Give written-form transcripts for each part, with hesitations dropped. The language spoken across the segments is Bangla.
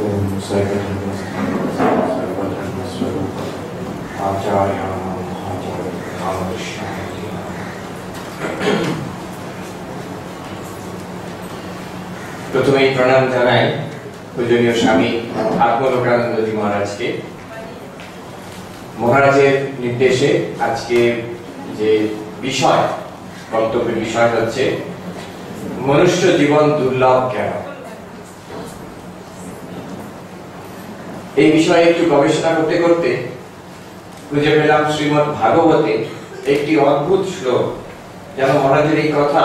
ओम सर्वधर्मस्वरूप आचार्य रामकृष्ण। প্রথমেই প্রণাম জানাই পূজনীয় স্বামী আত্মলোকানন্দজি মহারাজকে। মহারাজের নির্দেশে আজকে যে বিষয়, বক্তব্যের বিষয় হচ্ছে মনুষ্য জীবন দুর্লভ কেন। এই বিষয়ে একটু গবেষণা করতে করতে খুঁজে পেলাম শ্রীমদ্ ভাগবতে একটি অদ্ভুত শ্লোক, যেন মহারাজের এই কথা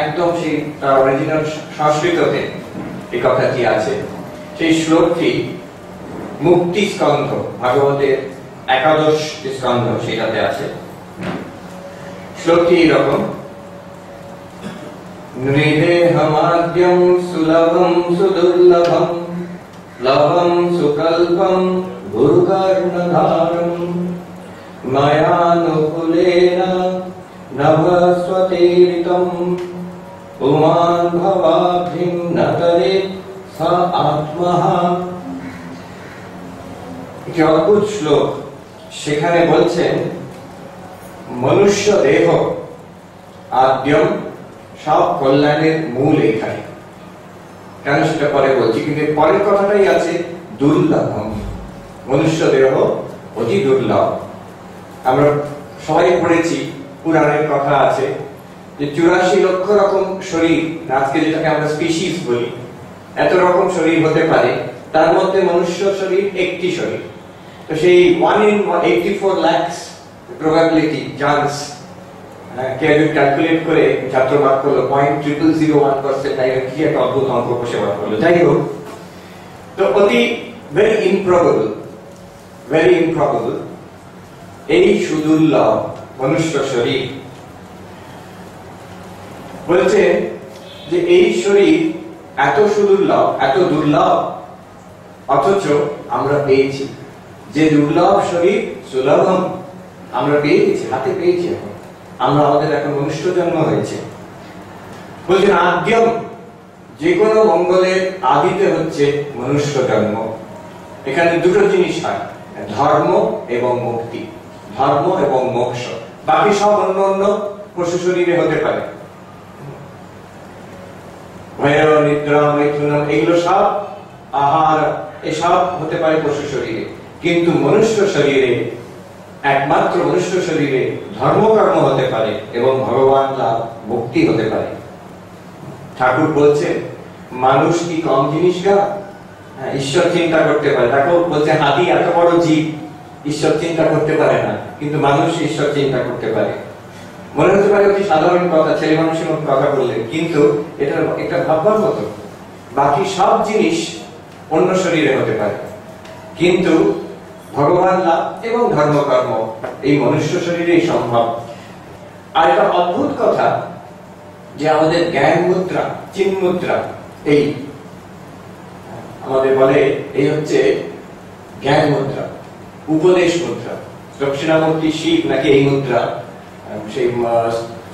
একদম সেই অরিজিনাল সংস্কৃততে এই কথাটি আছে। সেই শ্লোকটি মুক্তি স্কন্ধ, ভাগবতের একাদশ স্কন্ধ সেটাতে আছে। শ্লোকটি এরকম: নৃদেহমাদ্যম সুলভম সুদুর্লভম লভম সুকল্পম ভূর্গর্ণধারম ময়ানুকূলেন নভস্বতীরিতম পুমান ভবাভীম নতরে স আত্মহ। একটি অদ্ভুত শ্লোক। সেখানে বলছেন মনুষ্য দেহ আদ্যম, সব কল্যাণের মূল এখানে। কেন সেটা পরে বলছি, কিন্তু পরের কথাটাই আছে দুর্লভম, মনুষ্য দেহ অতি দুর্লভ। আমরা সবাই পড়েছি, পুরাণের কথা আছে যে 84 লক্ষ রকম শরীর, আজকে যেটাকে আমরা স্পিসিস বলি, এত রকম শরীর হতে পারে, তার মধ্যে মনুষ্য শরীর একটি শরীর। তো সেই 1 in 84 lakhs probability chance K calculate করে ছাত্র বাদ করলো 0.0001%, তাই কি একটা অদ্ভুত অঙ্ক বসে বাদ করলো। যাই হোক, তো অতি ভেরি ইমপ্রবাবল এই সুদুর্লভ মনুষ্য শরীর। বলছে যে এই শরীর এত সুদুর্লভ, এত দুর্লভ, অথচ আমরা পেয়েছি। যে দুর্লভ শরীর সুলভম আমরা পেয়েছি, হাতে পেয়েছি। এখন আমরা, আমাদের এখন মনুষ্য জন্ম হয়েছে। বলছেন আদ্যম, যে কোনো মঙ্গলের আদিতে হচ্ছে মনুষ্য জন্ম। এখানে দুটো জিনিস হয়, ধর্ম এবং মুক্তি, ধর্ম এবং মোক্ষ। বাকি সব অন্য অন্য পশু শরীরে হতে পারে, ভয় নিদ্রা মৈথুনম এগুলো সব, আহার এসব হতে পারে পশু শরীরে। কিন্তু মনুষ্য শরীরে, একমাত্র মনুষ্য শরীরে ধর্মকর্ম হতে পারে এবং ভগবান লাভ, মুক্তি হতে পারে। ঠাকুর বলছেন মানুষ কি কম জিনিস গা, ঈশ্বর চিন্তা করতে পারে। দেখো বলছে হাতি এত বড় জীব, ঈশ্বর চিন্তা করতে পারে না, কিন্তু মানুষ ঈশ্বর চিন্তা করতে পারে। মনে হতে পারে অতি সাধারণ কথা, ছেলে মানুষের মতো কথা বললেন, কিন্তু এটা একটা ভাববার মতো। বাকি সব জিনিস অন্য শরীরে হতে পারে, কিন্তু ভগবান লাভ এবং ধর্মকর্ম এই মনুষ্য শরীরেই সম্ভব। আর একটা অদ্ভুত কথা যে আমাদের জ্ঞান মুদ্রা, চিন মুদ্রা, এই আমাদের বলে এই হচ্ছে জ্ঞান মুদ্রা, উপদেশ মুদ্রা। দক্ষিণামূর্তি শিব নাকি এই মুদ্রা, সেই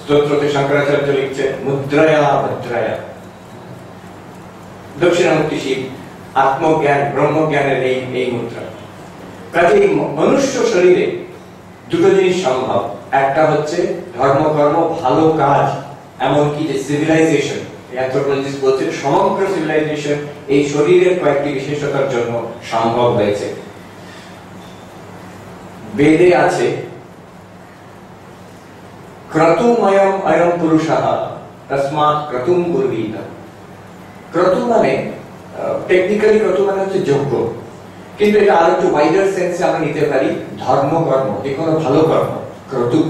স্তোত্রতে শঙ্করাচার্য লিখছে মুদ্রায়া ভদ্রায়া। দক্ষিণামূর্তি শিব আত্মজ্ঞান, ব্রহ্মজ্ঞানের এই মুদ্রা। কাজে মনুষ্য শরীরে দুটো জিনিস সম্ভব। একটা হচ্ছে ধর্মকর্ম, ভালো কাজ, এমনকি যে সিভিলাইজেশন, অ্যানথ্রোপোলজিস্ট বলছেন সমগ্র সিভিলাইজেশন এই শরীরের কয়েকটি বিশেষতার জন্য সম্ভব হয়েছে। বেদে আছে ক্রতুময়ম অয়ম পুরুষঃ তস্মাৎ ক্রতুম ব্রবীত। ক্রতু মানে টেকনিক্যালি ক্রতু মানে হচ্ছে যোগ্য, কিন্তু এটা আরো একটু ওয়াইডার সেন্সে আমরা নিতে পারি ধর্মকর্ম, যে কোনো ভালো কর্ম ক্রতু।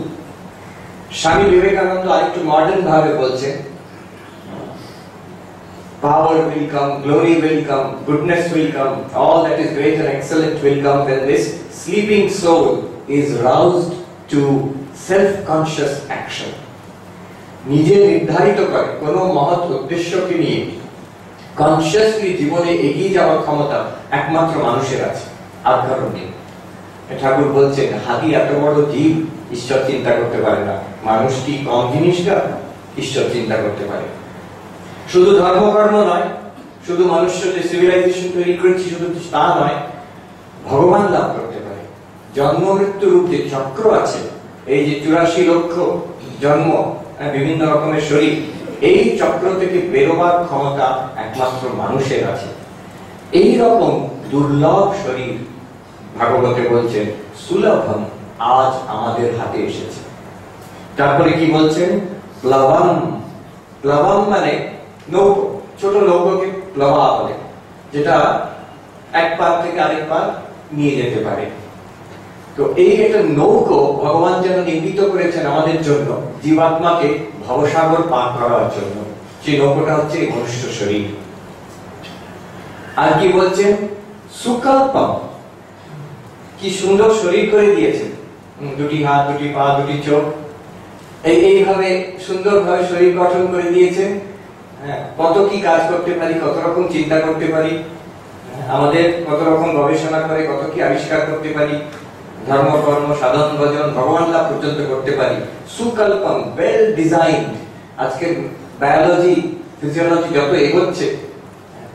স্বামী বিবেকানন্দ আরেকটু মডার্ন ভাবে বলছেন power will come, glory will come, goodness will come, all that is great and excellent will come when this sleeping soul is roused to self-conscious action. নিজে নির্ধারিত করে কোন মহৎ উদ্দেশ্যকে নিয়ে কনসিয়াসলি জীবনে এগিয়ে যাওয়ার ক্ষমতা একমাত্র মানুষের আছে, আর কারণ নেই। ঠাকুর বলছেন হাতি এত বড় জীব, ঈশ্বর চিন্তা করতে পারে না। মানুষ কি কম জিনিসটা, ঈশ্বর চিন্তা করতে পারে। শুধু ধর্মকর্ম নয়, শুধু মনুষ্য যে সিভিলাইজেশন তৈরি করেছি শুধু তা নয়, ভগবান লাভ করতে পারে। জন্ম মৃত্যু রূপ যে চক্র আছে, এই যে 84 লক্ষ জন্ম, বিভিন্ন রকমের শরীর, এই চক্র থেকে বেরোবার ক্ষমতা একমাত্র মানুষের আছে। এই রকম দুর্লভ শরীর ভাগবতে বলছেন সুলভম আজ আমাদের হাতে এসেছে। তারপরে কি বলছেন? প্লবম। প্লবম মানে নৌকো, ছোট নৌকোকে প্লবা বলে, যেটা এক পার থেকে আরেক পার নিয়ে যেতে পারে। তো এই একটা নৌকো ভগবান যেন নির্মিত করেছেন আমাদের জন্য, জীবাত্মাকে ভবসাগর পার করার জন্য। সেই নৌকোটা হচ্ছে মনুষ্য শরীর। আর কি বলছেন? সুকল্পম, কি সুন্দর শরীর করে দিয়েছেন, দুটি হাত, দুটি পা, দুটি চোখ, এইভাবে সুন্দরভাবে শরীর গঠন করে দিয়েছেন। কত কি কাজ করতে পারি, কত রকম চিন্তা করতে পারি, আমাদের কত রকম গবেষণা করে কত কি আবিষ্কার করতে পারি, ধর্ম কর্ম সাধন ভজন ভগবান লাভ পর্যন্ত করতে পারি। সুকল্পম, ওয়েল ডিজাইনড। আজকে বায়োলজি ফিজিওলজি যত এগোচ্ছে,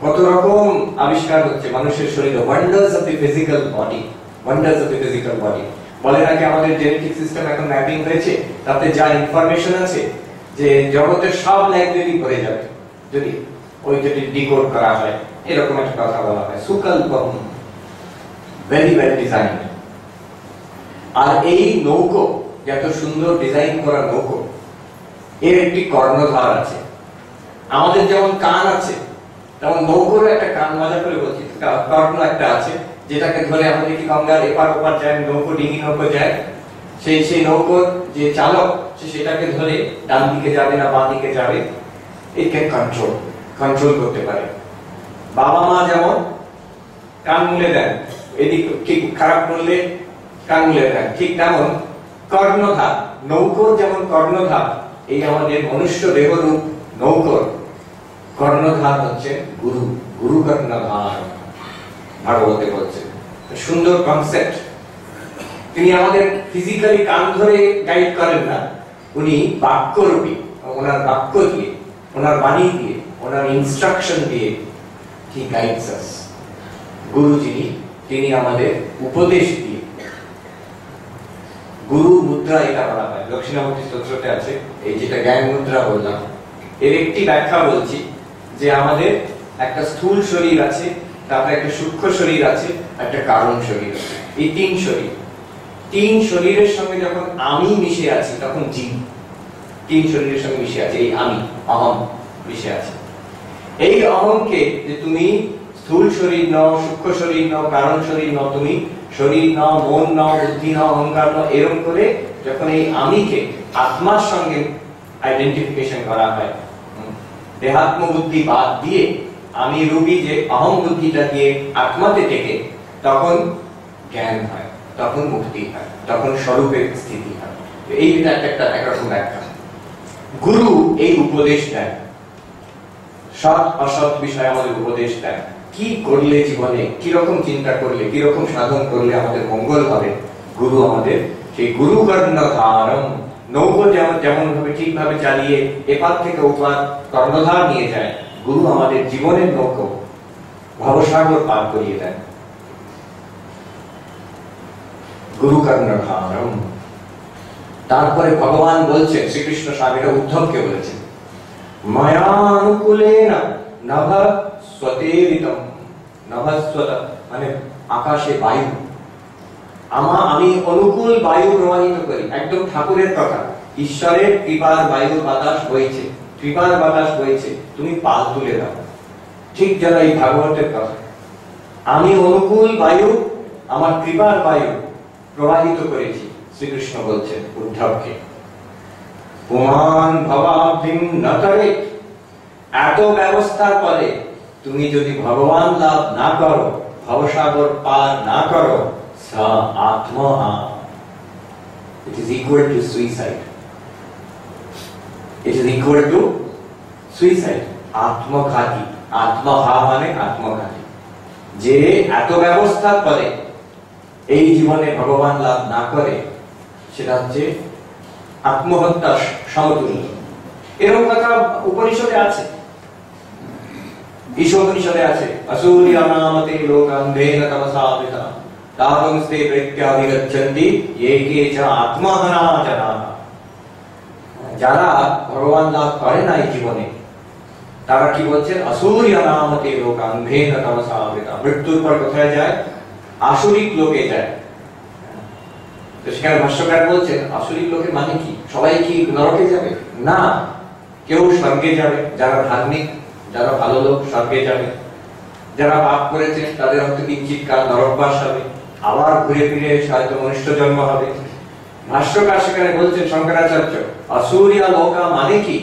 কত রকম আবিষ্কার হচ্ছে মানুষের শরীরে। Wonders of the physical body, wonders of the physical body. বলে নাকি আমাদের জেনেটিক সিস্টেম এখন ম্যাপিং হয়েছে, তাতে যা ইনফরমেশন আছে যে জগতের সব লাইব্রেরি ভরে যাবে যদি ওইটাকে ডিকোড করা হয়, এরকম একটা কথা বলা হয়। সুকল্পম, ভেরি ওয়েল ডিজাইনড। আর এই নৌকো, যত সুন্দর ডিজাইন করা নৌকো, এর একটি কর্ণধার আছে। আমাদের যেমন কান আছে, তেমন নৌকোর একটা কান, মজা করে বলছি, কর্ণ একটা আছে, যেটাকে ধরে আমাদের কি গঙ্গার এপার ওপার যায়, নৌকো, ডিঙি নৌকো যায়, সেই নৌকোর যে চালক সে সেটাকে ধরে ডান দিকে যাবে না বাঁ দিকে যাবে, ইট ক্যান কন্ট্রোল করতে পারে। বাবা মা যেমন কান মুলে দেন, এদিক ঠিক খারাপ করলে কান মুলে দেন, ঠিক তেমন কর্ণধার, নৌকোর যেমন কর্ণধার, এই আমাদের মনুষ্য দেহরূপ নৌকোর কর্ণধার হচ্ছে গুরু। গুরু কর্ণধার ভাগবতে বলছে। সুন্দর কনসেপ্ট। তিনি আমাদের ফিজিক্যালি কান ধরে গাইড করেন না, উনি বাক্যরূপী, ওনার বাক্য দিয়ে, ওনার বাণী দিয়ে, ওনার ইনস্ট্রাকশন দিয়ে he guides us। গুরু যিনি, তিনি আমাদের উপদেশ দিয়ে। গুরু মুদ্রা এটা বলা হয়, দক্ষিণামূর্তি স্তোত্রতে আছে, এই যেটা জ্ঞান মুদ্রা বললাম, এর একটি ব্যাখ্যা বলছি যে আমাদের একটা স্থূল শরীর আছে, তারপরে একটা সূক্ষ্ম শরীর আছে, একটা কারণ শরীর আছে। এই তিন শরীরের সঙ্গে যখন আমি মিশে আছি তখন জীব তিন শরীরের সঙ্গে মিশে আছে, এই আমি অহম মিশে আছে। এই অহমকে যে তুমি স্থূল শরীর নও, সূক্ষ্ম শরীর নও, কারণ শরীর নও, তুমি শরীর নও, মন নও, বুদ্ধি নও, অহংকার নও, এরকম করে যখন এই আমিকে আত্মার সঙ্গে আইডেন্টিফিকেশন করা হয়, দেহাত্ম বুদ্ধি বাদ দিয়ে আমি রূপী যে অহম বুদ্ধিটা দিয়ে আত্মাতে থেকে, তখন জ্ঞান হয়, তখন মুক্তি হয়, তখন স্বরূপের স্থিতি হয়। এই একটা একরকম ব্যাখ্যা। গুরু এই উপদেশ দেন, সৎ অসৎ বিষয়ে আমাদের উপদেশ দেন, কি করলে জীবনে কিরকম চিন্তা করলে, কিরকম সাধন করলে আমাদের মঙ্গল হবে। গুরু আমাদের সেই গুরু কর্ণধারম, নৌকো যেমন ভাবে ঠিকভাবে চালিয়ে এপার থেকে ওপার কর্ণধার নিয়ে যায়, গুরু আমাদের জীবনের নৌকো ভবসাগর পার করিয়ে দেন। গুরু কর্ণধারম। তারপরে ভগবান বলছেন, শ্রীকৃষ্ণ স্বামীরা উদ্ধবকে বলেছেন, মায়ানুকূলেন নভস্বতেরিতম। নভস্বত মানে আকাশে বায়ু, আমি অনুকূল বায়ু প্রবাহিত করি। একদম ঠাকুরের কথা, ঈশ্বরের কৃপার বায়ু বাতাস বইছে, কৃপার বাতাস বইছে, তুমি পাল তুলে দাও। ঠিক যেন এই ভাগবতের কথা, আমি অনুকূল বায়ু, আমার কৃপার বায়ু প্রবাহিত করেছি। শ্রীকৃষ্ণ বলছেন উদ্ধবকে, পুমান ভবাব্ধিম নতরে, এত ব্যবস্থার পরে তুমি যদি ভগবান লাভ না করো, ভবসাগর পার না করো, সা আত্মহা, it is equal to suicide. It is equal to suicide. আত্মঘাতী, আত্মহা মানে আত্মঘাতী। যে এত ব্যবস্থার পরে এই জীবনে ভগবান লাভ না করে, সেটা হচ্ছে আত্মহত্যার সমতুল্য। এরকম কথা উপনিষদে আছে। ঈশোপনিষদে আছে আসূর্যানামতে লোকান্ধেন তমসাবৃতা তাতংস্তে প্রত্যাভিগচ্ছন্তি ये के च आत्महना जनाः। যারা ভগবান লাভ করে না এই জীবনে তারা কি বলছেন আসূর্যানামতে লোকান্ধেন তমসাবৃতা, মৃত্যুর পর কোথায় যায়? আসুরিক লোকে যায়। তো সেখানে ভাষ্যকার বলছেন আসুরিক লোকে মানে কি? সবাই কি নরকে যাবে? না, কেউ স্বর্গে যাবে, যারা ধার্মিক যারা ভালো লোক স্বর্গে যাবে, যারা পাপ করেছে তাদের হয়তো কিঞ্চিৎ কাল নরকবাস হবে, আবার ঘুরে ফিরে হয়তো মনুষ্য জন্ম হবে। ভাষ্যকার সেখানে বলছেন শঙ্করাচার্য আসূর্য লোকা মানে কি?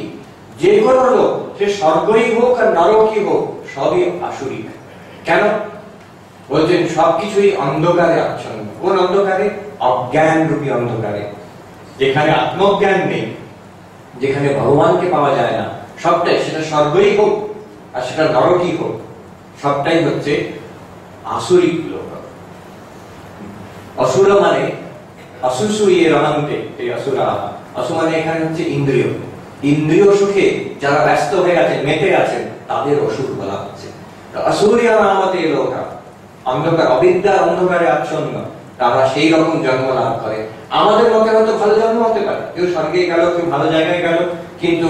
যে কোনো লোক, সে স্বর্গই হোক আর নরকই হোক, সবই আসুরিক। কেন? বলছেন সবকিছুই অন্ধকারে আচ্ছন্ন। কোন অন্ধকারে? অজ্ঞান রূপী অন্ধকারে, যেখানে আত্মজ্ঞান নেই, যেখানে ভগবানকে পাওয়া যায় না। সবটাই, সেটা স্বর্গই হোক আর সেটা নরকই হোক, সবটাই হচ্ছে আসুরিক লোক। অসুর মানে অসুসুয়ে রহন্তে, এই আসুরা। অসু মানে এখানে হচ্ছে ইন্দ্রিয়। ইন্দ্রিয় সুখে যারা ব্যস্ত হয়ে আছেন, মেতে আছেন, তাদের অসুর বলা হচ্ছে। আসূর্য নামতে লোকা, অন্ধকার, অবিদ্যার অন্ধকারে আচ্ছন্ন, তারা সেই রকম জন্ম লাভ করে। আমাদের মতে হয়তো ভালো জন্ম হতে পারে, কেউ স্বর্গে গেল, কেউ ভালো জায়গায় গেল, কিন্তু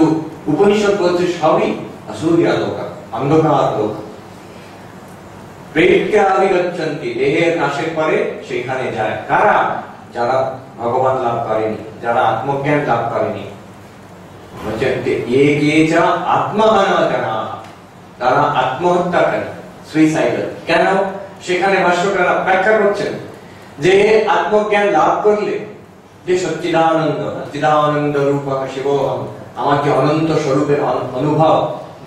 উপনিষদ বলছে সবই আসূর্য লোক, অন্ধকার লোক। প্রত্যাভিগচ্ছন্তি, দেহের নাশের পরে সেখানে যায় কারা? যারা ভগবান লাভ করেনি, যারা আত্মজ্ঞান লাভ করেনি। আত্মহনা জনাঃ, তারা আত্মহত্যাকারী, সুইসাইডাল। কেন? সেখানে ভাষ্যকার ব্যাখ্যা করছেন যে আত্মজ্ঞান লাভ করলে যে সচ্চিদানন্দ, চিদানন্দ রূপক শিবোহম, আমার যে অনন্ত স্বরূপের অনুভব,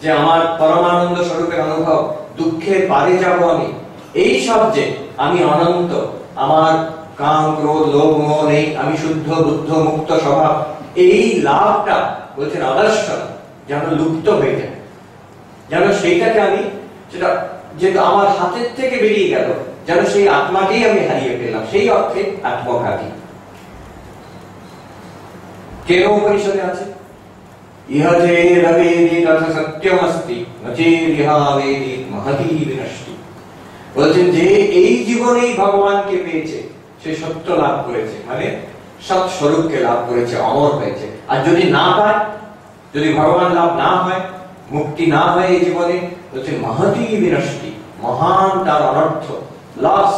যে আমার পরমানন্দ স্বরূপের অনুভব, দুঃখের পারে যাব আমি, এই সব যে আমি অনন্ত, আমার কাম ক্রোধ লোভ মোহ নেই, আমি শুদ্ধ বুদ্ধ মুক্ত স্বভাব, এই লাভটা বলছেন আদর্শ যেন লুপ্ত হয়ে যায়, যেন সেইটাকে আমি, সেটা যেটা আমার হাতের থেকে বেরিয়ে গেল, যেন সেই আত্মাকেই আমি হারিয়ে ফেললাম, সেই অর্থে আত্মঘাতী। কেন উপনিষদে আছে ইহা যে রবেদি তথা সত্যমস্তি নচেদিহা বেদি মহতি বিনষ্টি। বলছেন যে এই জীবনেই ভগবানকে পেয়েছে, সে সত্য লাভ করেছে, মানে সৎ স্বরূপকে লাভ করেছে, অমর হয়েছে। আর যদি না পায়, যদি ভগবান লাভ না হয়, মুক্তি না হয় এই জীবনে, বলছে মহতি বিনষ্টি, মহান তার অনর্থ, লস।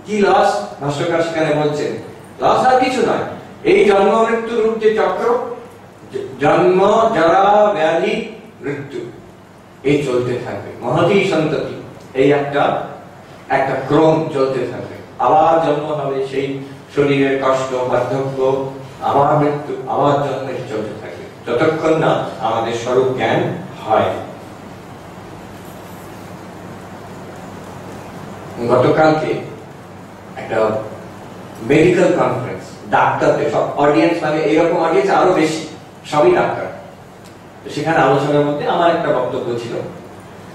কি লস? ভাষ্যকার সেখানে বলছেন লস আর কিছু নয়, এই জন্ম মৃত্যু রূপ যে চক্র, জন্ম জরা ব্যাধি মৃত্যু, এই চলতে থাকবে, মহতি সন্ততি, এই একটা ক্রম চলতে থাকবে। আবার জন্ম হবে, সেই শরীরের কষ্ট, বার্ধক্য, আবার মৃত্যু, আবার জন্ম, চলতে থাকবে যতক্ষণ না আমাদের স্বরূপ জ্ঞান হয়। গতকালকে একটা মেডিকেল কনফারেন্স, ডাক্তারদের সব অডিয়েন্স, মানে এরকম অডিয়েন্স আরো বেশি, সবই ডাক্তার। সেখানে আলোচনার মধ্যে আমার একটা বক্তব্য ছিল,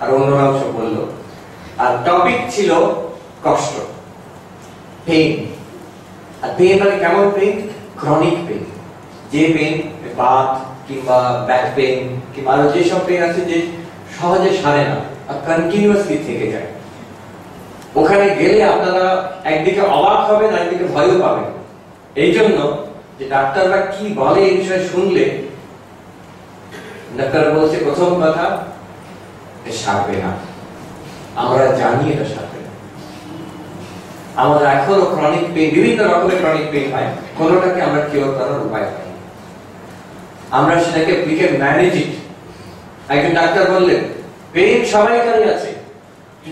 আর অন্যরাও সব বললো, আর টপিক ছিল কষ্ট, পেইন। আর পেইন মানে কেমন পেইন? ক্রনিক পেইন, যে পেইন বাত কিংবা ব্যাক পেইন কিংবা আরো যেসব পেইন আছে যে সহজে সারে না আর কন্টিনিউয়াসলি থেকে যায়। ওখানে গেলে আপনারা একদিকে অবাক হবেন, একদিকে ভয়ও পাবেন। এই জন্য যে ডাক্তাররা কি বলে এই বিষয়ে শুনলে, ডাক্তাররা বলছে প্রথম কথা, সারবে না, আমরা জানি এটা সারবে না। আমাদের এখনো ক্রনিক পেইন, বিভিন্ন রকমের ক্রনিক পেইন হয়, কোনোটাকে আমরা কিওর করার উপায় পাই, আমরা সেটাকে we can manage it। একজন ডাক্তার বললেন পেইন সবাইকারই আছে,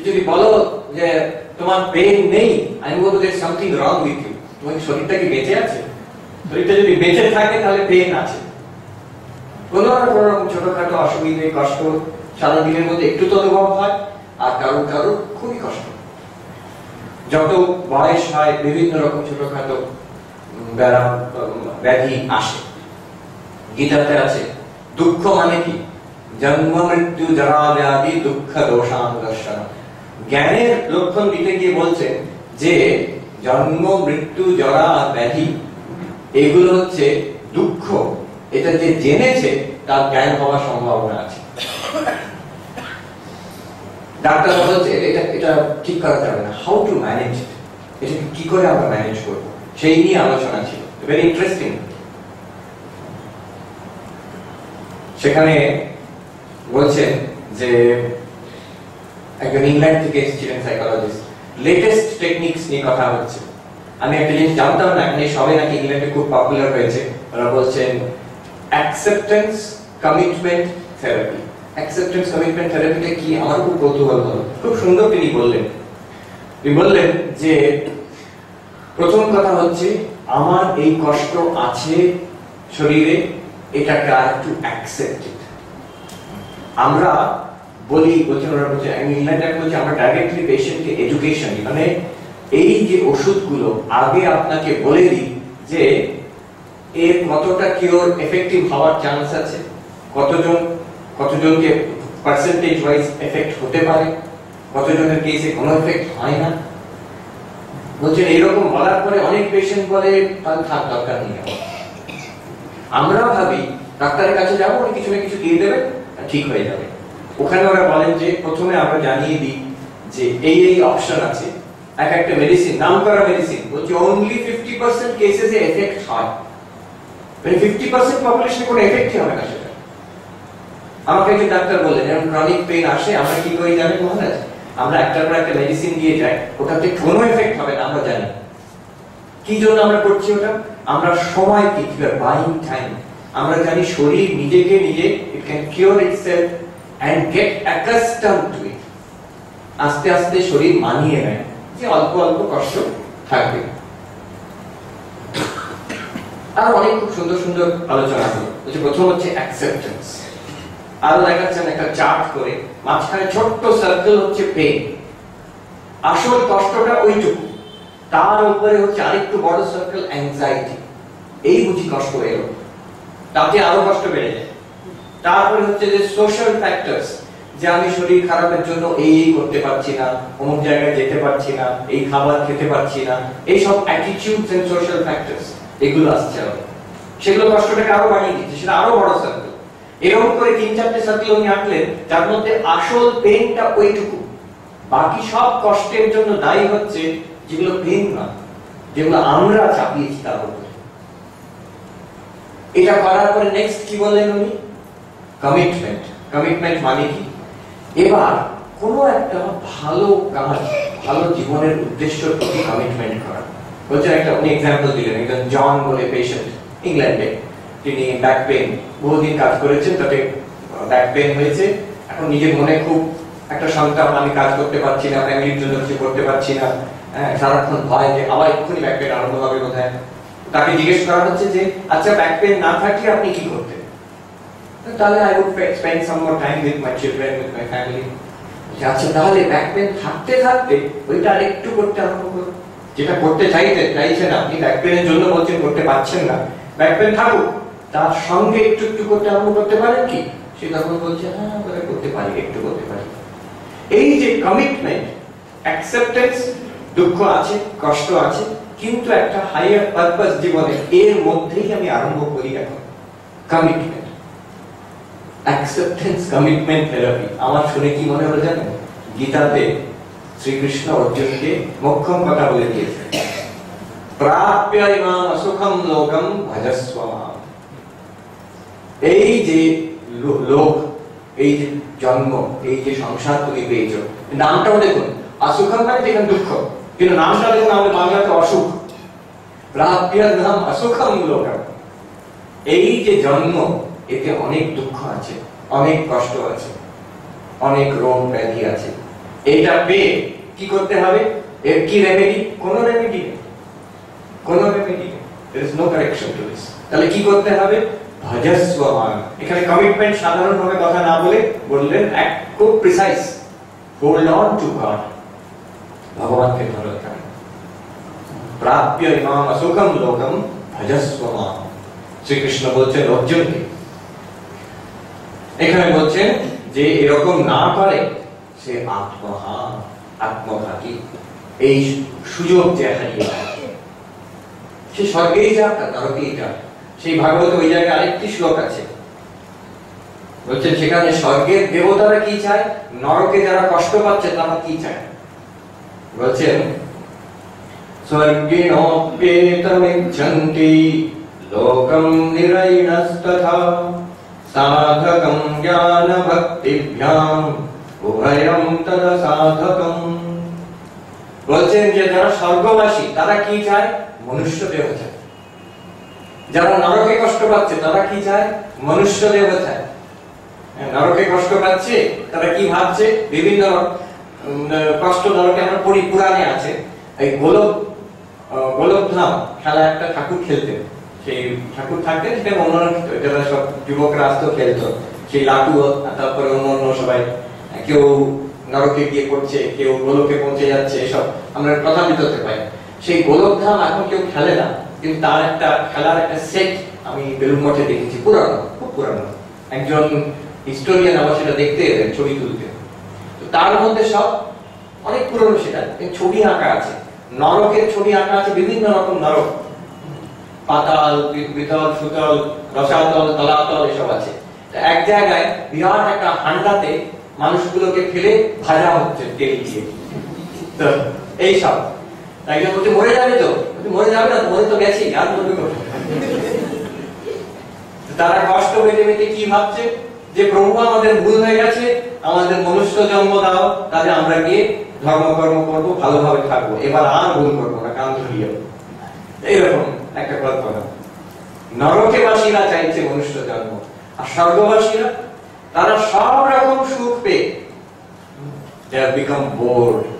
যদি বলো যে তোমার পেইন নেই, আমি বলবো there's something wrong with you, তোমার শরীরটা কি বেঁচে আছে? শরীরটা যদি বেঁচে থাকে তাহলে পেইন আছে। কোনো না কোনো রকম ছোটখাটো অসুবিধে, কষ্ট সারাদিনের মধ্যে একটু তো অনুভব হয়, আর কারো খুবই কষ্ট। যত বয়স হয় বিভিন্ন রকম ছোটখাটো ব্যাধি আসে। গীতাতে আছে দুঃখ মানে কি? জন্ম মৃত্যু জরা ব্যাধি দুঃখ দোষানুদর্শন। জ্ঞানের লক্ষণ দিতে গিয়ে বলছেন যে জন্ম মৃত্যু জরা ব্যাধি এগুলো হচ্ছে দুঃখ, এটা যে জেনেছে তার জ্ঞান হওয়ার সম্ভাবনা আছে। ডাক্তার বলছে এটা এটা ঠিক করা যাবে না, হাউ টু ম্যানেজ, এটাকে কি করে আমরা ম্যানেজ করব, সেই নিয়ে আলোচনা ছিল, ভেরি ইন্টারেস্টিং। সেখানে বলছেন যে একজন ইংল্যান্ড থেকে এসেছিলেন সাইকোলজিস্ট, লেটেস্ট টেকনিক্স নিয়ে কথা হচ্ছে। আমি একটা জিনিস জানতাম না, এখন সবাই নাকি ইংল্যান্ডে খুব পপুলার হয়েছে। ওরা বলছেন acceptance commitment therapy. Acceptance commitment থেরাপিটা কি, আমার খুব কৌতূহল হলো। খুব সুন্দর তিনি বললেন যে প্রথম কথা হচ্ছে আমার এই কষ্ট আছে শরীরে, এটাকে আর একটু অ্যাকসেপ্ট। আমরা বলছেন ওরা বলছে, আমি ইংল্যান্ডে বলছি আমরা ডাইরেক্টলি পেশেন্টকে এডুকেশন, মানে এই যে ওষুধগুলো আগে আপনাকে বলে দিই যে এর কতটা কিওর এফেক্টিভ হওয়ার চান্স আছে, কতজনকে পার্সেন্টেজ ওয়াইজ এফেক্ট হতে পারে, কতজনের কেসে কোনো এফেক্ট হয় না। বলছেন এরকম বলার পরে অনেক পেশেন্ট বলে তাহলে থাক, দরকার নেই। আমরা ভাবি ডাক্তারের কাছে যাবো, উনি কিছু না কিছু দিয়ে দেবেন, ঠিক হয়ে যাবে। ওখানে ওরা বলেন যে প্রথমে আমরা জানিয়ে দিই যে এই এই অপশন আছে। এক একটা মেডিসিন, নাম করা মেডিসিন, বলছে অনলি 50% কেসেসে এফেক্ট হয়, মানে 50% পপুলেশনে কোনো এফেক্টই হবে না সেটা। আমাকে একজন ডাক্তার বললেন এরকম ক্রনিক পেইন আসে, আমরা কি করি জানেন মহারাজ, আমরা একটার পর একটা মেডিসিন দিয়ে যাই, ওটাতে কোনো এফেক্ট হবে না, আমরা জানি। কি জন্য আমরা করছি ওটা? আমরা সময় কি, বাইং টাইম। আমরা জানি শরীর নিজেকে নিজে it can cure itself and get accustomed to it. আস্তে আস্তে শরীর মানিয়ে নেয় যে অল্প অল্প কষ্ট থাকবে। আর অনেক খুব সুন্দর সুন্দর আলোচনা হলো। প্রথম হচ্ছে অ্যাকসেপ্টেন্স। আরো দেখাচ্ছেন একটা চার্ট করে, মাঝখানে ছোট্ট সার্কেল হচ্ছে পেইন, আসল কষ্টটা ওইটুকু, তার উপরে হচ্ছে আরেকটু বড় সার্কেল অ্যাংজাইটি, এই বুঝি কষ্ট এলো, তাতে আরো কষ্ট বেড়ে যায়। তারপরে হচ্ছে যে সোশ্যাল ফ্যাক্টরস, যে আমি শরীর খারাপের জন্য এই করতে পারছি না, অমুক জায়গায় যেতে পারছি না, এই খাবার খেতে পারছি না, এই সব অ্যাটিটিউডস এন্ড সোশ্যাল ফ্যাক্টরস এগুলো আসছে, সেগুলো কষ্টটাকে আরো বাড়িয়ে দিচ্ছে, সেটা আরো বড় সার্কেল। এরকম করে 3-4টে সার্কেল উনি আঁকলেন, যার মধ্যে আসল পেইনটা ওইটুকু, বাকি সব কষ্টের জন্য দায়ী হচ্ছে যেগুলো পেইন না, যেগুলো আমরা চাপিয়েছি তার উপরে। এটা করার পরে নেক্সট কি বললেন উনি? কমিটমেন্ট। কমিটমেন্ট মানে কি? এবার কোনো একটা ভালো কাজ, ভালো জীবনের উদ্দেশ্যের প্রতি কমিটমেন্ট করা। বলছেন একটা উনি এক্সাম্পল দিলেন, একজন জন বলে পেশেন্ট ইংল্যান্ডে, তিনি ব্যাক পেইন, বহুদিন কাজ করেছেন, তাতে ব্যাক পেইন হয়েছে। এখন নিজের মনে খুব একটা সন্তান, আমি কাজ করতে পারছি না, ফ্যামিলির জন্য কিছু করতে পারছি না, সারাক্ষণ ভয় যে আবার এক্ষুনি ব্যাক পেইন আরম্ভ হবে কোথায়। তাকে জিজ্ঞেস করা হচ্ছে যে আচ্ছা ব্যাক পেইন না থাকলে আপনি কি করতেন? তাহলে I would spend some more time with my children, with my family. আচ্ছা তাহলে ব্যাক পেইন থাকতে থাকতে ওইটা আরেকটু করতে আরম্ভ করুন, যেটা করতে চাইছেন আপনি, ব্যাক পেইনের জন্য বলছেন করতে পারছেন না, ব্যাক পেইন থাকুক, তার সঙ্গে একটু একটু করতে আরম্ভ করতে পারেন কি? সে তখন বলছে হ্যাঁ করতে পারি, একটু করতে পারি। এই যে কমিটমেন্ট, অ্যাকসেপ্টেন্স, দুঃখ আছে, কষ্ট আছে, কিন্তু একটা হাইয়ার পারপাস জীবনে, এর মধ্যেই আমি আরম্ভ করি এখন কমিটমেন্ট। Acceptance commitment therapy. আমার শুনে কি মনে হলো জানেন? গীতাতে শ্রীকৃষ্ণ অর্জুনকে মোক্ষম কথা বলে দিয়েছেন, প্রাপ্য ইমাম অসুখম লোকম ভজস্ব মাম। এই যে লোক, এই যে জন্ম, এই যে সংসার তুমি পেয়েছো, নামটাও দেখুন, অসুখম মানে দেখুন দুঃখ, কিন্তু নামটা দেখুন আমাদের বাংলাতে অসুখ। প্রাপ্য ইমাম অসুখম লোকম, এই যে জন্ম, এতে অনেক দুঃখ আছে, অনেক কষ্ট আছে, অনেক রোগ ব্যাধি আছে। এটা পেয়ে কি করতে হবে? এর কি রেমেডি? কোনো রেমেডি নেই, কোনো রেমেডি নেই। there is no correction to this। তাহলে কি করতে হবে? ভজস্ব মাম। এখানে কমিটমেন্ট সাধারণভাবে কথা না বলে বললেন এক খুব precise, hold on two god, ভগবানকে ধরো। এখানে প্রাপ্য ইমাম অসুখম লোকম ভজস্ব মাম, শ্রীকৃষ্ণ বলছেন অর্জুনকে। এখানে বলছেন যে এরকম না করে সে আত্মঘাতী, এই সুযোগ যে হারিয়ে সে স্বর্গেই যাক নরকেই যাক। সেই ভাগবত ওই জায়গায় আরেকটি শ্লোক আছে, বলছেন সেখানে স্বর্গের দেবতারা কি চায়, নরকে যারা কষ্ট পাচ্ছে তারা কি চায়। বলছেন স্বর্গিণোপ্যেতমিচ্ছন্তি লোকং নিরয়ণস্তথা সাধকং জ্ঞান ভক্তিভ্যাম উভয়ং তদ সাধকং। বলছেন যে যারা স্বর্গবাসী তারা কি চায়, মনুষ্য দেহ চায়। যারা নরকে কষ্ট পাচ্ছে তারা কি চায়, মনুষ্য দেহ চায়। নরকে কষ্ট পাচ্ছে তারা কি ভাবছে, বিভিন্ন কষ্ট নরকে আমরা পড়ি, পুরাণে আছে। এই গোলকধাম খেলা একটা ঠাকুর খেলতেন, সেই ঠাকুর থাকতেন, সেটা অন্যান্য যারা সব যুবকরা আসতো খেলতো, সেই লাটু তারপরে অন্য সবাই, কেউ নরকে গিয়ে পড়ছে, কেউ গোলকে পৌঁছে যাচ্ছে, এসব আমরা কথা বিতরতে পাই। সেই গোলকধাম এখন কেউ খেলে না, কিন্তু তার একটা খেলার একটা সেট আমি বেলুড় মঠে দেখেছি, পুরানো, খুব পুরানো। একজন হিস্টোরিয়ান আবার সেটা দেখতে এলেন, ছবি তুলতে। তো তার মধ্যে সব অনেক পুরনো, সেটা ছবি আঁকা আছে, নরকের ছবি আঁকা আছে, বিভিন্ন রকম নরক, পাতাল, বিতল, সুতল, রসাতল, তলাতল, এসব আছে। এক জায়গায় বিরাট একটা হান্ডাতে মানুষগুলোকে ফেলে ভাজা হচ্ছে তেল দিয়ে। তো এইসব একজন বলছে মরে যাবে, তো মরে যাবে না, মরে তো গেছি, আর মরবে কোথায়? তারা কষ্ট পেতে পেতে কি ভাবছে, যে প্রভু আমাদের ভুল হয়ে গেছে, আমাদের মনুষ্য জন্ম দাও, তাহলে আমরা গিয়ে ধর্মকর্ম করবো, ভালোভাবে থাকবো, এবার আর ভুল করবো না, কান ধরিয়ে। এইরকম একটা কল্পনা। নরকবাসীরা চাইছে মনুষ্য জন্ম, আর স্বর্গবাসীরা তারা সব রকম সুখ পেয়ে they have become boring,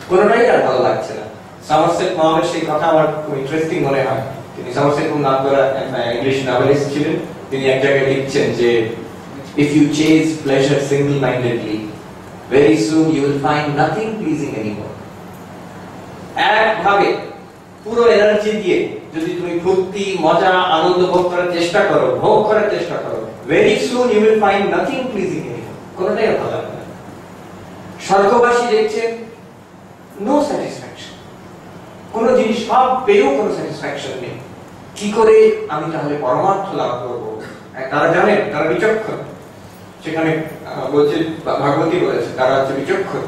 কোনটাই আর ভালো লাগছে না। সমারসেট মমের সেই কথা আমার খুব ইন্টারেস্টিং মনে হয়। তিনি সমারসেট মম নাম করা ইংলিশ নভেলিস্ট ছিলেন। তিনি এক জায়গায় লিখছেন যে if you chase pleasure single mindedly, very soon you will find nothing pleasing anymore. একভাবে পুরো এনার্জি দিয়ে যদি তুমি ফুর্তি, মজা, আনন্দ ভোগ করার চেষ্টা করো, ভোগ করার চেষ্টা করো, very soon you will find nothing pleasing anymore. কোনটাই ভালো লাগবে না। স্বর্গবাসী দেখছেন নো স্যাটিসফ্যাকশন, কোন জিনিস সব পেয়েও কোনো স্যাটিসফ্যাকশন নেই। কি করে আমি তাহলে পরমার্থ লাভ করবো? তারা জানেন, তারা বিচক্ষণ। সেখানে বলছে, ভাগবতী বলেছে তারা হচ্ছে বিচক্ষণ।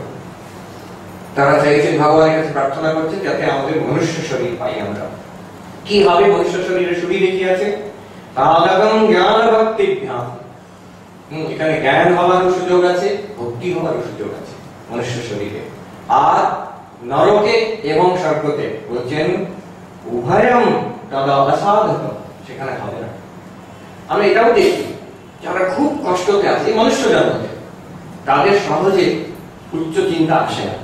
তারা চাইছেন, ভগবানের কাছে প্রার্থনা করছেন যাতে আমাদের মনুষ্য শরীর পাই আমরা। কি হবে মনুষ্য শরীরের সুবিধা কি আছে? সাধকং জ্ঞান ভক্তিভ্যাম। এখানে জ্ঞান হওয়ারও সুযোগ আছে, ভক্তি হওয়ারও সুযোগ আছে মনুষ্য শরীরে। আর নরকে এবং স্বর্গতে বলছেন উভয়ং তদ অসাধকং, সেখানে হবে না। আমরা এটাও দেখি যারা খুব কষ্টতে আছে মনুষ্য জন্মতে, তাদের সহজে উচ্চ চিন্তা আসে না।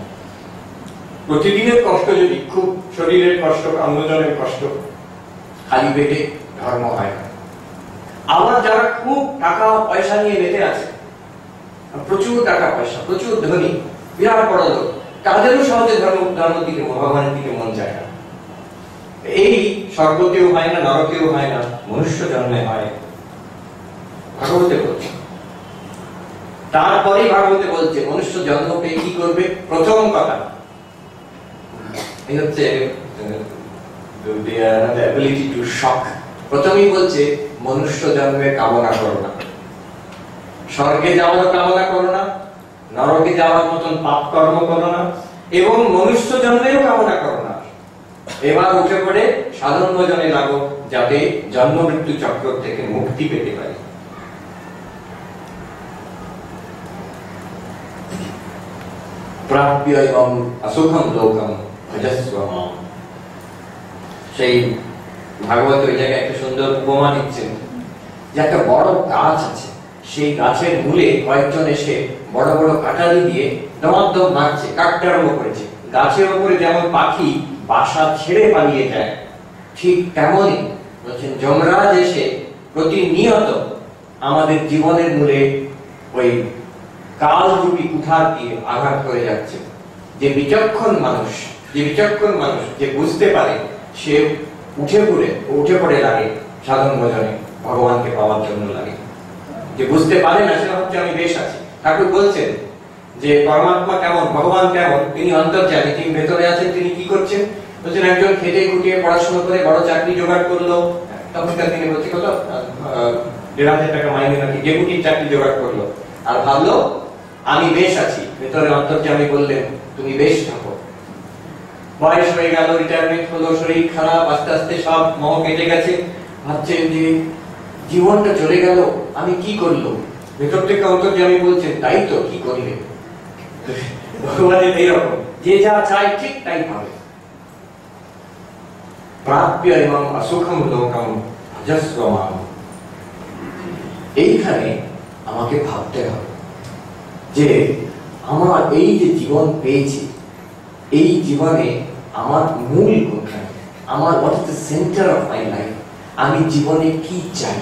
প্রতিদিনের কষ্ট যদি খুব শরীরের কষ্ট, অন্যজনের কষ্ট, খালি পেটে ধর্ম হয় না। আবার যারা খুব টাকা পয়সা নিয়ে মেতে আছে, প্রচুর টাকা পয়সা, প্রচুর ধনী, বিরাট বড় লোক, তাদেরও সহজে ধর্ম দিকে, ভগবানের দিকে মন যায় না। এই স্বর্গতেও হয় না, নরকেও হয় না, মনুষ্য জন্মে হয়। ভাগবতে বলছে, তারপরে ভাগবতে বলছে মনুষ্য জন্ম পেয়ে কি করবে। প্রথম কথা এই হচ্ছে ability to shock। প্রথমেই বলছে মনুষ্য জন্মের কামনা করো না, স্বর্গে যাওয়ার কামনা করো না, নরকে যাওয়ার মতন পাপ কর্ম করো না, এবং মনুষ্য জন্মেরও কামনা করো না। এবার উঠে পড়ে সাধন ভজনে লাগো, যাতে জন্ম মৃত্যু চক্র থেকে মুক্তি পেতে পারি। প্রাপ্য এবং অসুখম লোকম ভজস্ব মাম। সেই ভাগবত ওই জায়গায় একটা সুন্দর উপমা দিচ্ছেন যে একটা বড় গাছ আছে, সেই গাছের মূলে কয়েকজন এসে বড় বড় কাটারি দিয়ে দমাদম মারছে, কাটতে আরম্ভ করেছে। গাছের উপরে যেমন পাখি বাসা ছেড়ে পালিয়ে যায়, ঠিক তেমনই বলছেন যমরাজ এসে প্রতিনিয়ত আমাদের জীবনের মূলে ওই কালরূপী কুঠার দিয়ে আঘাত করে যাচ্ছে। যে বিচক্ষণ মানুষ, যে বুঝতে পারে, সে উঠে পড়ে লাগে সাধন ভজনে, ভগবানকে পাওয়ার জন্য লাগে। যে বুঝতে পারে না, সে ভাবছে আমি বেশ আছি। ঠাকুর বলছেন যে পরমাত্মা কেমন, ভগবান কেমন, তিনি অন্তর্যামী, তিনি ভেতরে আছেন। তিনি কি করছেন? বলছেন একজন খেটে খুঁটিয়ে পড়াশোনা করে বড় চাকরি জোগাড় করলো, তখনকার দিনে বলছে কত 1,500 টাকা মাইনে নাকি ডেপুটির চাকরি জোগাড় করলো, আর ভাবলো আমি বেশ আছি। ভেতরে অন্তর্যামী বললেন তুমি বেশ থাকো। বয়স হয়ে গেল, রিটায়ারমেন্ট হলো, শরীর খারাপ, আস্তে আস্তে সব মোহ কেটে গেছে, ভাবছেন যে জীবনটা চলে গেল, আমি কি করলো। ভেতর থেকে অন্তর্যামী বলছেন তাই তো, কি করলে। ভগবানের এইরকম, যে যা চাই ঠিক তাই পাবে। প্রাপ্য এবং অসুখম লোকম ভজস্বমাম। এইখানে আমাকে ভাবতে হবে যে আমার এই যে জীবন পেয়েছি, এই জীবনে আমার মূল কোথায়, আমার what is the centre of my life. আমি জীবনে কি চাই,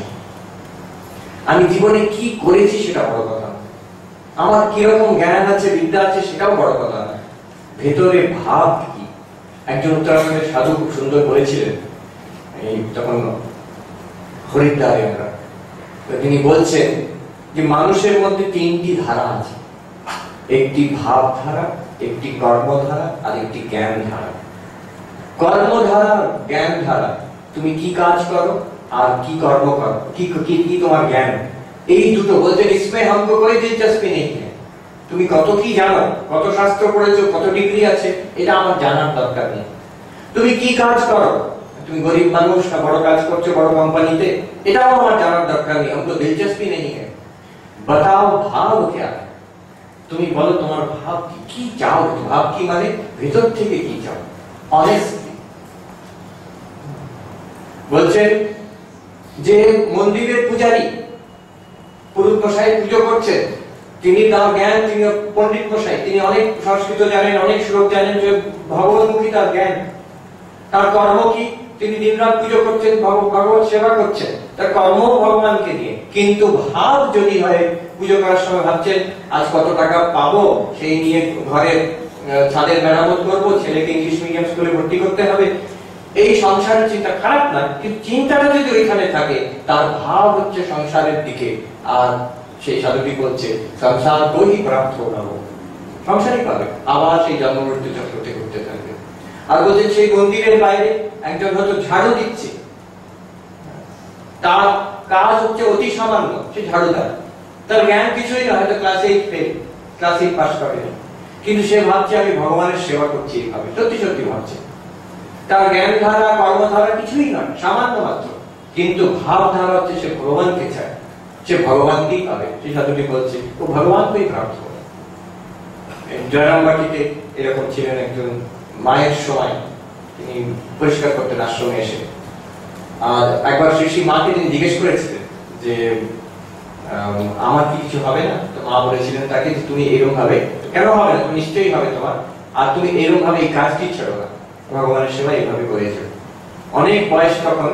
আমি জীবনে কি করেছি সেটা বড় কথা না, আমার কিরকম জ্ঞান আছে, বিদ্যা আছে সেটাও বড় কথা না, ভেতরে ভাব কি। একজন উত্তরাখণ্ডের সাধু খুব সুন্দর বলেছিলেন, এই তখন হরিদ্বারে আমরা, তিনি বলছেন যে মানুষের মধ্যে 3টি ধারা আছে, একটি ভাব ধারা, একটি কর্মধারা, আর একটি জ্ঞান ধারা। কর্মধারা, জ্ঞান ধারা, তুমি কি কাজ করো আর কি কর্ম করো, কি কি কি তোমার জ্ঞান, এই দুটো। বলছেন ইসমে हमको कोई दिलचस्पी नहीं है, তুমি কত কি জানো, কত শাস্ত্র পড়েছো, কত ডিগ্রি আছে, এটা আমার জানার দরকার নেই। তুমি কি কাজ করো, তুমি গরিব মানুষ না বড় কাজ করছো বড় কোম্পানিতে, এটাও আমার জানার দরকার নেই, हमको दिलचस्पी नहीं है। बताओ भाव क्या है, তুমি বলো তোমার ভাব কি, কি চাও। ভাব কি মানে ভিতর থেকে কি চাও, অনেস্টলি। বলছেন যে মন্দিরের পূজারী পুরোহিত মশাই পুজো করছেন, তিনি তার জ্ঞান, তিনি পণ্ডিত মশাই, তিনি অনেক সংস্কৃত জানেন, অনেক শ্লোক জানেন, যে ভগবতমুখী তার জ্ঞান। তার কর্ম কি, তিনি দিনরাত পুজো করছেন, ভগবত সেবা করছেন, তার কর্ম ভগবানকে নিয়ে। কিন্তু ভাব যদি হয়, পুজো করার সময় ভাবছেন আজ কত টাকা পাবো, সেই নিয়ে ঘরে ছাদের মেরামত করবো, ছেলেকে ইংলিশ মিডিয়াম স্কুলে ভর্তি করতে হবে, এই সংসারের চিন্তা খারাপ না, কিন্তু চিন্তাটা যদি ওইখানে থাকে, তার ভাব হচ্ছে সংসারের দিকে। আর সেই সাধুটি বলছে সংসার তোই প্রাপ্ত হবো, সংসারই পাবে, আবার সেই জন্ম মৃত্যু চক্রতে ঘুরতে থাকবে। আর বলছে সেই মন্দিরের বাইরে একজন হয়তো ঝাড়ু দিচ্ছে, তার কাজ হচ্ছে অতি সামান্য, সে ঝাড়ুদার, তার জ্ঞান কিছুই না, হয়তো ক্লাস 8 ফেল, ক্লাস 8 পাস করেনি, কিন্তু সে ভাবছে আমি ভগবানের সেবা করছি এইভাবে, সত্যি সত্যি ভাবছে। তার জ্ঞান ধারা, কর্মধারা কিছুই নয়, সামান্য মাত্র, কিন্তু ভাব ধারা হচ্ছে সে ভগবানকে চায়, সে ভগবানকেই পাবে। সেই সাধুটি বলছে ও ভগবানকেই প্রাপ্ত হবে। জয়রামবাটিতে এরকম ছিলেন একজন মায়ের সময়, তিনি পরিষ্কার করতেন আশ্রমে এসে। আর একবার শ্রী মাকে তিনি জিজ্ঞেস করেছিলেন যে আমার কি কিছু হবে না, তো মা বলেছিলেন তাকে যে তুমি এরকম ভাবে, কেন হবে না, তুমি নিশ্চয়ই হবে তোমার, আর তুমি এরকম ভাবে এই কাজটি ছেড়ো না, ভগবানের সেবা এইভাবে করেছো। অনেক বয়স তখন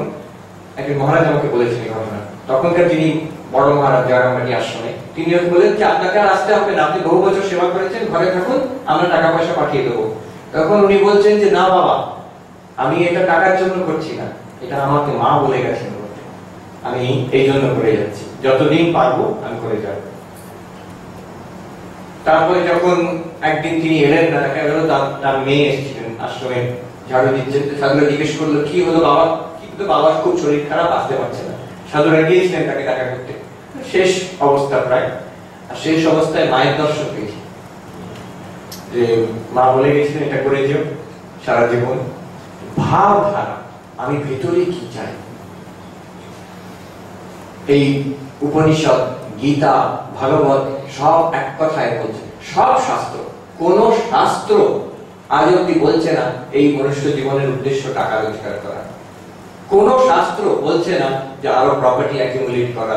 একজন মহারাজ আমাকে বলেছেন এই ঘটনা, তখনকার যিনি বড় মহারাজ জয়রামবাটি আশ্রমে, তিনি বলেন যে আপনাকে আর আসতে হবে না, আপনি বহু বছর সেবা করেছেন, ঘরে থাকুন, আমরা টাকা পয়সা পাঠিয়ে দেবো। তখন উনি বলছেন যে না বাবা, আমি এটা টাকার জন্য করছি না, এটা আমাকে মা বলে গেছেন, আমি এই জন্য করে যাচ্ছি, যতদিন পারবো আমি করে যাব। তারপরে যখন একদিন তিনি এলেন না, দেখা গেল তার মেয়ে এসেছিলেন আশ্রমে, ঝাড়ু দিচ্ছেন। সাধুরা জিজ্ঞেস করলো কি হলো বাবা, কিন্তু বাবার খুব শরীর খারাপ, আসতে পারছে না। সাধুরা গিয়েছিলেন তাকে দেখা করতে, শেষ অবস্থা প্রায়। আর শেষ অবস্থায় মায়ের দর্শন পেয়েছি, যে মা বলে গেছিলেন এটা করে যেও সারা জীবন। ভাব ধারা, আমি ভেতরে কি চাই। এই উপনিষদ, গীতা, ভাগবত সব এক কথায় বলছে, সব শাস্ত্র, কোন শাস্ত্র আজ অব্দি বলছে না এই মনুষ্য জীবনের উদ্দেশ্য টাকা রোজগার করা। কোন শাস্ত্র বলছে না যে আরো প্রপার্টি অ্যাকিউমুলেট করা,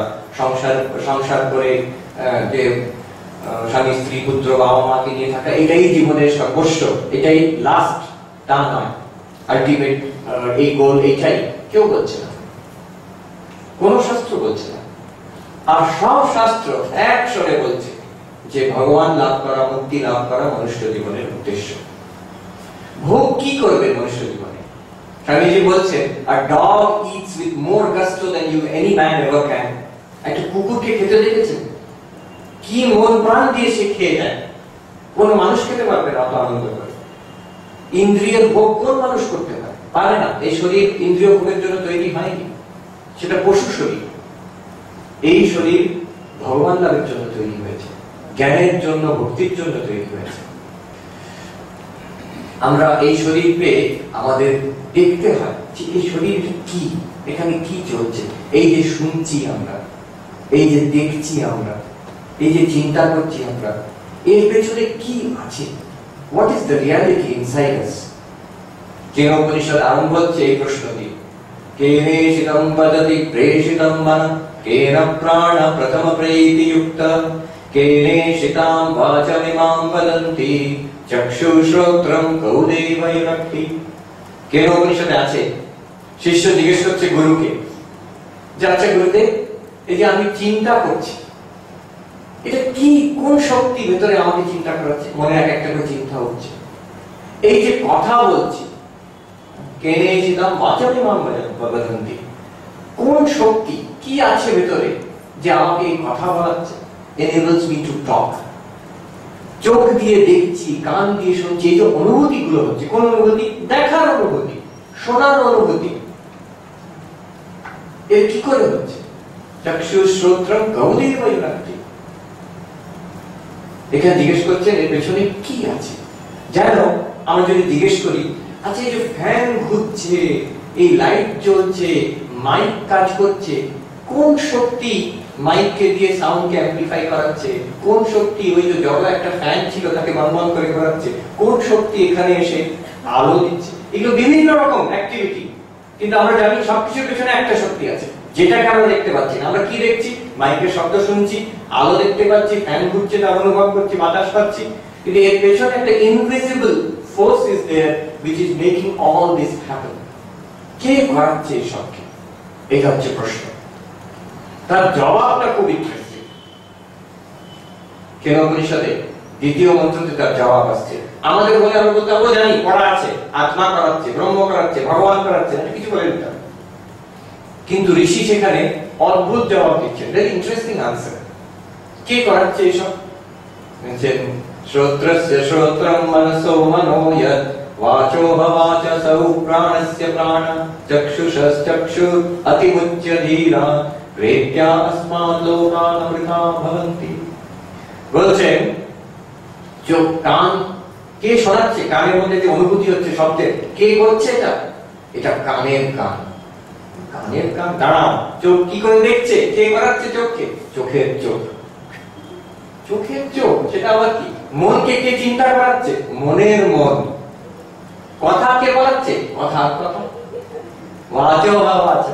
সংসার করে যে স্বামী স্ত্রী পুত্র বাবা মাকে নিয়ে থাকা, এটাই জীবনের সর্বস্ব, এটাই লাস্ট, তা নয়, আলটিমেট এই গোল এইটাই কেউ বলছে না, কোন শাস্ত্র বলছে না। আর সব শাস্ত্র এক স্বরে বলছে যে ভগবান লাভ করা, মুক্তি লাভ করা মনুষ্য জীবনের উদ্দেশ্য। ভোগ কি করবে মনুষ্য জীবনে? স্বামীজি বলছেন a dog eats with more gusto than you any man ever can. একটা কুকুরকে খেতে দেখেছেন? কি মন প্রাণ দিয়ে সে খেয়ে যায়, কোন মানুষ খেতে পারবে না অত আনন্দ করে। ইন্দ্রিয়ের ভোগ কোন মানুষ করতে পারে? পারে না। এই শরীর ইন্দ্রিয় ভোগের জন্য তৈরি হয়নি। সেটা পশু শরীর। এই শরীর ভগবান লাভের জন্য তৈরি হয়েছে, জ্ঞানের জন্য, ভক্তির জন্য তৈরি হয়েছে। আমরা এই শরীর পেয়ে আমাদের দেখতে হয় যে এই শরীর কি, এখানে কি চলছে। এই যে শুনছি আমরা, এই যে দেখছি আমরা, এই যে চিন্তা করছি আমরা, এর পেছনে কি আছে? What is the reality inside us? Kenopanishad আরম্ভ হচ্ছে এই প্রশ্ন দিয়ে, কেনেশিতম বদতি প্রেষিতম মন, কেন প্রাণ প্রথম প্রেতিযুক্ত, কেনেশিতাম বাচমিমাম বদন্তি, চক্ষুশ্রোত্রম কৌদেবৈরক্তি। কেনোপনিষদে আছে, শিষ্য জিজ্ঞেস করছে গুরুকে, যে আচ্ছা গুরুদেব, এই যে আমি চিন্তা করছি, এটা কি, কোন শক্তি ভেতরে আমাকে চিন্তা করাচ্ছে? মনে এক একটা করে চিন্তা হচ্ছে। এই যে কথা বলছি, কেনেশিতাম বাচমিমাম বদন্তি, কোন শক্তি, কি আছে ভেতরে যে আমাকে এই কথা বলাচ্ছে, enables me to talk? চোখ দিয়ে দেখছি, কান দিয়ে শুনছি, এই যে অনুভূতি গুলো হচ্ছে, কোন অনুভূতি? দেখার অনুভূতি, শোনার অনুভূতি। এর কি করে হচ্ছে? চক্ষুশ্রোত্রম কৌদেবৈরক্তি। এখানে জিজ্ঞেস করছেন এর পেছনে কি আছে। যেন আমরা যদি জিজ্ঞেস করি, আচ্ছা এই যে ফ্যান ঘুরছে, এই লাইট জ্বলছে, মাইক কাজ করছে, কোন শক্তি মাইককে দিয়ে সাউন্ডকে অ্যাম্পলিফাই করাচ্ছে? কোন শক্তি ওই যে জড় একটা ফ্যান ছিল তাকে বন্ধ করে করাচ্ছে? কোন শক্তি এখানে এসে আলো দিচ্ছে? এগুলো বিভিন্ন রকম অ্যাক্টিভিটি, কিন্তু আমরা জানি সবকিছুর পেছনে একটা শক্তি আছে, যেটাকে আমরা দেখতে পাচ্ছি না। আমরা কি দেখছি? মাইকের শব্দ শুনছি, আলো দেখতে পাচ্ছি, ফ্যান ঘুরছে তার অনুভব করছি, বাতাস পাচ্ছি, কিন্তু এর পেছনে একটা invisible force is there which is making all this happen. কে করাচ্ছে এই সবকে? এটা হচ্ছে প্রশ্ন। তার জবাবটা খুব ইন্টারেস্টিং। কেনোপনিষদে দ্বিতীয় মন্ত্রতে তার জবাব আসছে। আমাদের বলে আমরা বলতে আমরা জানি পড়া আছে, আত্মা করাচ্ছে, ব্রহ্ম করাচ্ছে, ভগবান করাচ্ছে, কিছু বলে দিতাম। কিন্তু ঋষি সেখানে অদ্ভুত জবাব দিচ্ছেন, ভেরি ইন্টারেস্টিং আনসার। কে করাচ্ছে এইসব? শ্রোত্রস্য শ্রোত্রম মনসো মনো যৎ, वाचो वाच सौ प्राणस्य प्राण, चक्षुषश्चक्षु अतिमुच्य धीरा, प्रेत्या अस्मात् लोकान् अमृता भवन्ति। বলছেন চোখ, কান, কে শোনাচ্ছে? কানের মধ্যে যে অনুভূতি হচ্ছে শব্দের, কে করছে এটা? এটা কানের কান। কানের কান দাঁড়াও। চোখ কি করে দেখছে? কে করাচ্ছে চোখকে? চোখের চোখ। চোখের চোখ সেটা আবার কি? মনকে কে চিন্তা করাচ্ছে? মনের মন। কথা কে বলাচ্ছে? কথার কথা। ওয়াচো বাচ,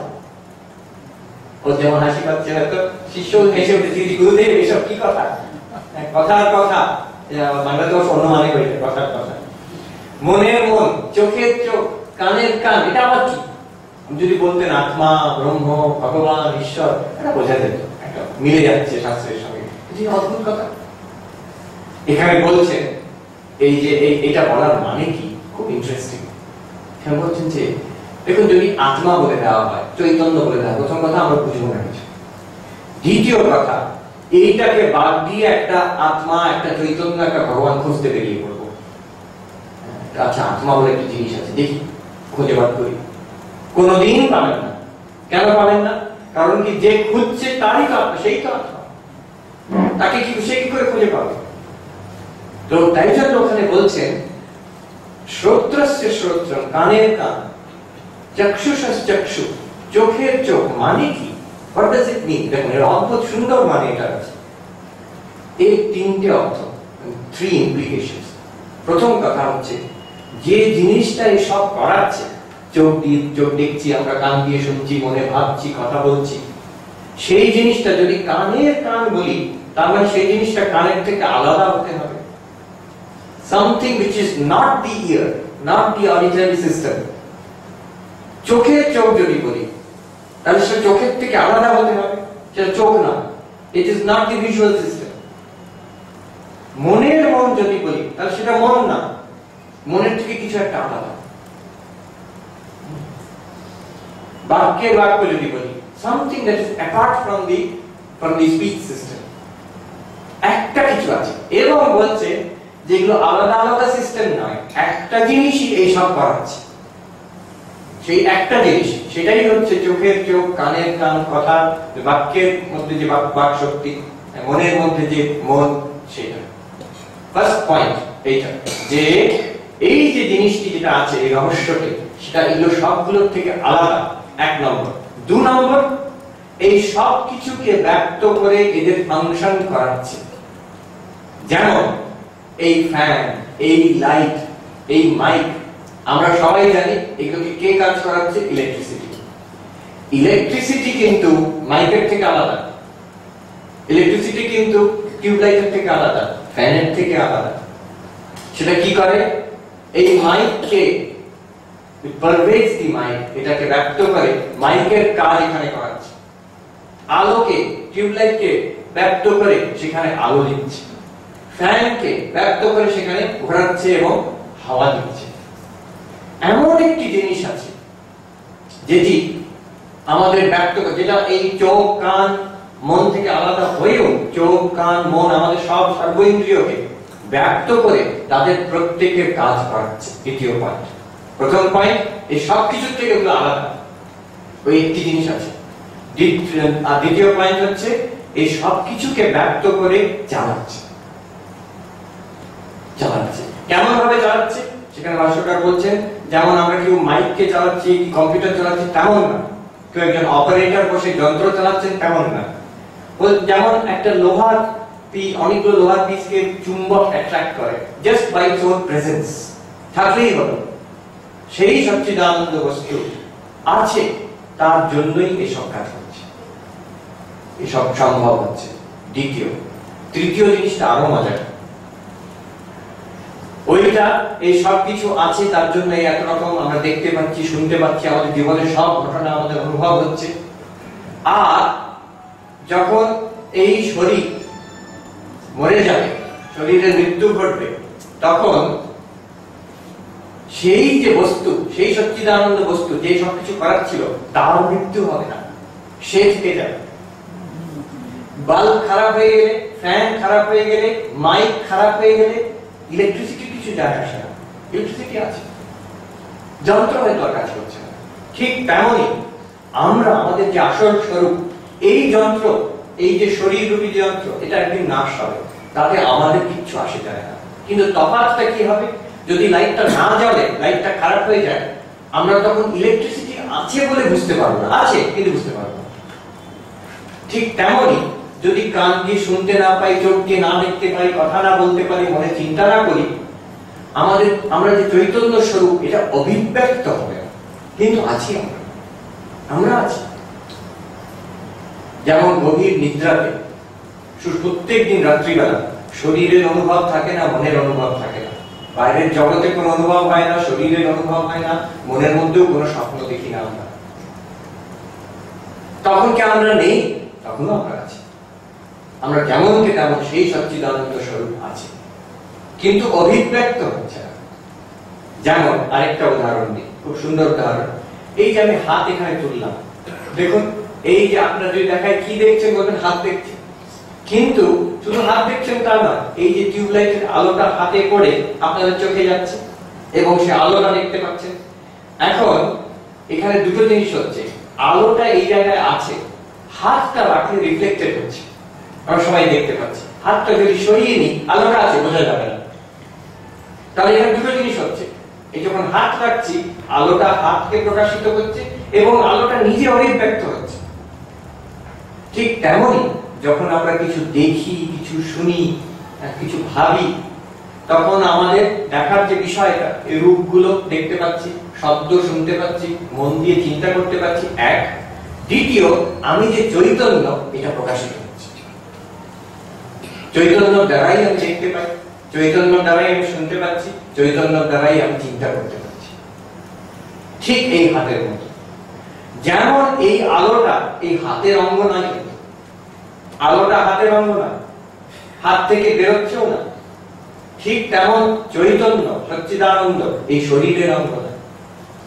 ও যেমন হাসি পাচ্ছে, হয়তো শিষ্য হেসে উঠেছে, গুরুদেব এসব কি কথা? কথার কথা, বাংলা তো অন্য মানে হয়েছে কথার কথা। মনের মন, চোখের চোখ, কানের কান, এটা আবার কি? যদি বলতেন আত্মা, ব্রহ্ম, ভগবান, ঈশ্বর, এটা বোঝা যেত, একটা মিলে যাচ্ছে শাস্ত্রের সঙ্গে। অদ্ভুত কথা। এখানে বলছেন এই যে এটা বলার মানে কি, খুব ইন্টারেস্টিং। এখানে বলছেন যে দেখুন, যদি আত্মা বলে দেওয়া হয়, চৈতন্য বলে দেওয়া, প্রথম কথা আমরা বুঝবো না কিছু। দ্বিতীয় কথা, এইটাকে বাদ দিয়ে একটা আত্মা, একটা চৈতন্য, একটা ভগবান খুঁজতে বেরিয়ে পড়বো। আচ্ছা আত্মা বলে একটা জিনিস আছে, দেখি, খুঁজে বার করি। কোনদিন পাবেন না। কেন পাবেন না? কারণ কি, যে খুঁজছে তারই তো আত্মা, সেই তো আত্মা। তাকে কি, সে কি করে খুঁজে পাবে? তো তাই জন্য ওখানে বলছেন শ্রোত্রস্য শ্রোত্রম, কানের কান, চক্ষুষস্য চক্ষু, চোখের চোখ। মানে কি? হোয়াট ডাজ ইট মিন? দেখুন এর অদ্ভুত সুন্দর মানে এটা আছে। এই তিনটে অর্থ, থ্রি ইমপ্লিকেশনস। প্রথম কথা হচ্ছে, যে জিনিসটা এসব করাচ্ছে, চোখ দিয়ে চোখ দেখছি আমরা, কান দিয়ে শুনছি, মনে ভাবছি, কথা বলছি, সেই জিনিসটা যদি কানের কান বলি, তার মানে সেই জিনিসটা কানের থেকে আলাদা হতে হবে। Something which is not the ear, not the auditory system. চোখের চোখ যদি বলি, তাহলে সেটা চোখের থেকে আলাদা হতে হবে, সেটা চোখ না। It is not the visual system. মনের মন যদি বলি, তাহলে সেটা মন না, মনের থেকে কিছু একটা আলাদা। বাক্যের বাক্য যদি বলি, something that is apart from the speech system. একটা কিছু আছে। এবং বলছে যেগুলো আলাদা আলাদা সিস্টেম নয়, একটা জিনিসই এই সব করাচ্ছে। সেই একটা জিনিস, সেটাই হচ্ছে চোখের চোখ, কানের কান, কথা, বাক্যের মধ্যে যে বাক শক্তি, মনের মধ্যে যে মন, সেটা ফার্স্ট পয়েন্ট এইটা, যে এই যে জিনিসটি যেটা আছে, এই রহস্যটি, সেটা এগুলো সবগুলোর থেকে আলাদা, এক নম্বর। দু নম্বর, এই সব কিছুকে ব্যক্ত করে এদের ফাংশন করাচ্ছে। যেমন এই ফ্যান, এই লাইট, এই মাইক, আমরা সবাই জানি এগুলোকে কে কাজ করাচ্ছে? ইলেকট্রিসিটি। ইলেকট্রিসিটি কিন্তু মাইকের থেকে আলাদা, ইলেকট্রিসিটি কিন্তু টিউবলাইটের থেকে আলাদা, ফ্যানের থেকে আলাদা। সেটা কি করে? এই মাইককে পারভেজ দি মাইক, এটাকে ব্যক্ত করে, মাইকের কাজ এখানে করাচ্ছে। আলোকে, টিউবলাইটকে ব্যক্ত করে সেখানে আলো দিচ্ছে, ফ্যানকে ব্যক্ত করে সেখানে ঘোরাচ্ছে এবং হাওয়া দিচ্ছে। এমন একটি জিনিস আছে যেটি আমাদের ব্যক্ত করে, যেটা এই চোখ, কান, মন থেকে আলাদা হয়েও চোখ, কান, মন, আমাদের সব সর্বেন্দ্রিয়কে ব্যক্ত করে তাদের প্রত্যেকের কাজ করাচ্ছে। দ্বিতীয় পয়েন্ট। প্রথম পয়েন্ট, এই সব কিছুর থেকে ওগুলো আলাদা, ওই একটি জিনিস আছে। আর দ্বিতীয় পয়েন্ট হচ্ছে এই সব কিছুকে ব্যক্ত করে চালাচ্ছে। চালাচ্ছে কেমন ভাবে চালাচ্ছে? সেখানে ভাষ্যকার বলছেন, যেমন আমরা কেউ মাইককে চালাচ্ছি, কম্পিউটার চালাচ্ছি, তেমন না। কেউ একজন অপারেটর বসে যন্ত্র চালাচ্ছেন, তেমন না। যেমন একটা লোহার অনেকগুলো লোহার পিসকে চুম্বক অ্যাট্রাক্ট করে just by its own presence, থাকলেই হলো। সেই সচ্চিদানন্দ বস্তু আছে, তার জন্যই এসব কাজ হচ্ছে, এসব সম্ভব হচ্ছে। দ্বিতীয়। তৃতীয় জিনিসটা আরো মজার। ওইটা এই সব কিছু আছে, তার জন্য এত রকম আমরা দেখতে পাচ্ছি, শুনতে পাচ্ছি, আমাদের জীবনের সব ঘটনা আমাদের অনুভব হচ্ছে। আর যখন এই শরীর মরে যাবে, শরীরের মৃত্যু ঘটবে, তখন সেই যে বস্তু, সেই সচ্চিদানন্দ বস্তু যে সবকিছু করাচ্ছিল, তার মৃত্যু হবে না, সে থেকে যাবে। বাল্ব খারাপ হয়ে গেলে, ফ্যান খারাপ হয়ে গেলে, মাইক খারাপ হয়ে গেলে, ইলেকট্রিসিটি কিছু যায় আসে না, ইলেকট্রিসিটি আছে, যন্ত্র হয়তো কাজ করছে না। ঠিক তেমনই আমরা, আমাদের যে আসল স্বরূপ, এই যন্ত্র, এই যে শরীর রূপী যন্ত্র, এটা একদিন নাশ হবে, তাতে আমাদের কিচ্ছু আসে যায় না। কিন্তু তফাৎটা কি হবে? যদি লাইটটা না জ্বলে, লাইটটা খারাপ হয়ে যায়, আমরা তখন ইলেকট্রিসিটি আছে বলে বুঝতে পারবো না, আছে কিন্তু বুঝতে পারবো না। ঠিক তেমনই যদি কান দিয়ে শুনতে না পাই, চোখ দিয়ে না দেখতে পাই, কথা না বলতে পারি, মনে চিন্তা না করি, আমরা যে চৈতন্য স্বরূপ, এটা অভিব্যক্ত হবে, কিন্তু আছি আমরা আছি। যেমন গভীর নিদ্রাতে প্রত্যেক দিন রাত্রিবেলা শরীরের অনুভব থাকে না, মনের অনুভব থাকে না, বাইরের জগতে কোনো অনুভব হয় না, শরীরের অনুভব হয় না, মনের মধ্যেও কোনো স্বপ্ন দেখি না আমরা। তখন কি আমরা নেই? তখনও আমরা আছি। আমরা যেমনকে তেমন সেই সচ্চিদানন্দ স্বরূপ আছে, কিন্তু অভিব্যক্ত হচ্ছে না। যেমন আরেকটা উদাহরণ দিই, খুব সুন্দর উদাহরণ। এই যে আমি হাত এখানে তুললাম, দেখুন, এই যে আপনার যদি দেখায় কি দেখছেন, বলবেন হাত দেখছেন, কিন্তু শুধু হাত দেখছেন তা না, এই যে টিউবলাইটের আলোটা হাতে পড়ে আপনাদের চোখে যাচ্ছে এবং সে আলোটা দেখতে পাচ্ছেন। এখন এখানে দুটো জিনিস হচ্ছে, আলোটা এই জায়গায় আছে, হাতটা রাখলে রিফ্লেক্টেড হচ্ছে, আমরা সবাই দেখতে পাচ্ছি। হাতটা যদি সরিয়ে নিই, আলোটা আছে, বোঝা যাবে না। তাহলে এখানে দুটো জিনিস হচ্ছে, এই যখন হাত রাখছি, আলোটা হাতকে প্রকাশিত করছে এবং আলোটা নিজে অভিব্যক্ত হচ্ছে। ঠিক তেমনই যখন আমরা কিছু দেখি, কিছু শুনি, কিছু ভাবি, তখন আমাদের দেখার যে বিষয়টা, এই রূপগুলো দেখতে পাচ্ছি, শব্দ শুনতে পাচ্ছি, মন দিয়ে চিন্তা করতে পাচ্ছি, এক। দ্বিতীয়, আমি যে চৈতন্য, এটা প্রকাশিত হচ্ছে। চৈতন্য দ্বারাই আমি দেখতে পাই, চৈতন্য দ্বারাই আমি শুনতে পাচ্ছি, চৈতন্য দ্বারাই আমি চিন্তা করতে পারছি। ঠিক এই হাতের মতো, যেমন এই আলোটা এই হাতের অঙ্গ নয়, আলোটা হাতের অঙ্গ নয়, হাত থেকে বেরোচ্ছেও না, ঠিক তেমন চৈতন্য, সচ্চিদানন্দ এই শরীরের অঙ্গ নয়।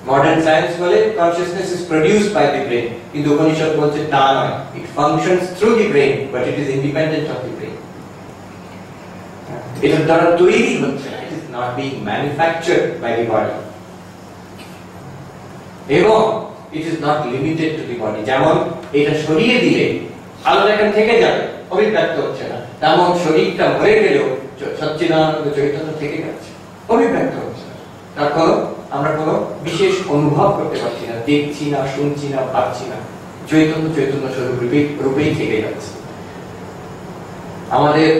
মডার্ন সায়েন্স বলে consciousness is produced by the brain, কিন্তু উপনিষদ বলছে তা নয়, it functions through the brain, but it is independent of the brain. এটার দ্বারা তৈরি হচ্ছে, it is not being manufactured by the body. এবং it is not limited to the body. যেমন এটা সরিয়ে দিলে আলো এখানে থেকে যাবে, অভিব্যক্ত হচ্ছে না, তেমন শরীরটা মরে গেলেও সচ্চিদানন্দ চৈতন্য থেকে যাচ্ছে, অভিব্যক্ত হচ্ছে না। তারপর আমরা কোনো বিশেষ অনুভব করতে পারছি না, দেখছি না, শুনছি না, ভাবছি না, চৈতন্য চৈতন্য স্বরূপ রূপেই থেকে যাচ্ছে। আমাদের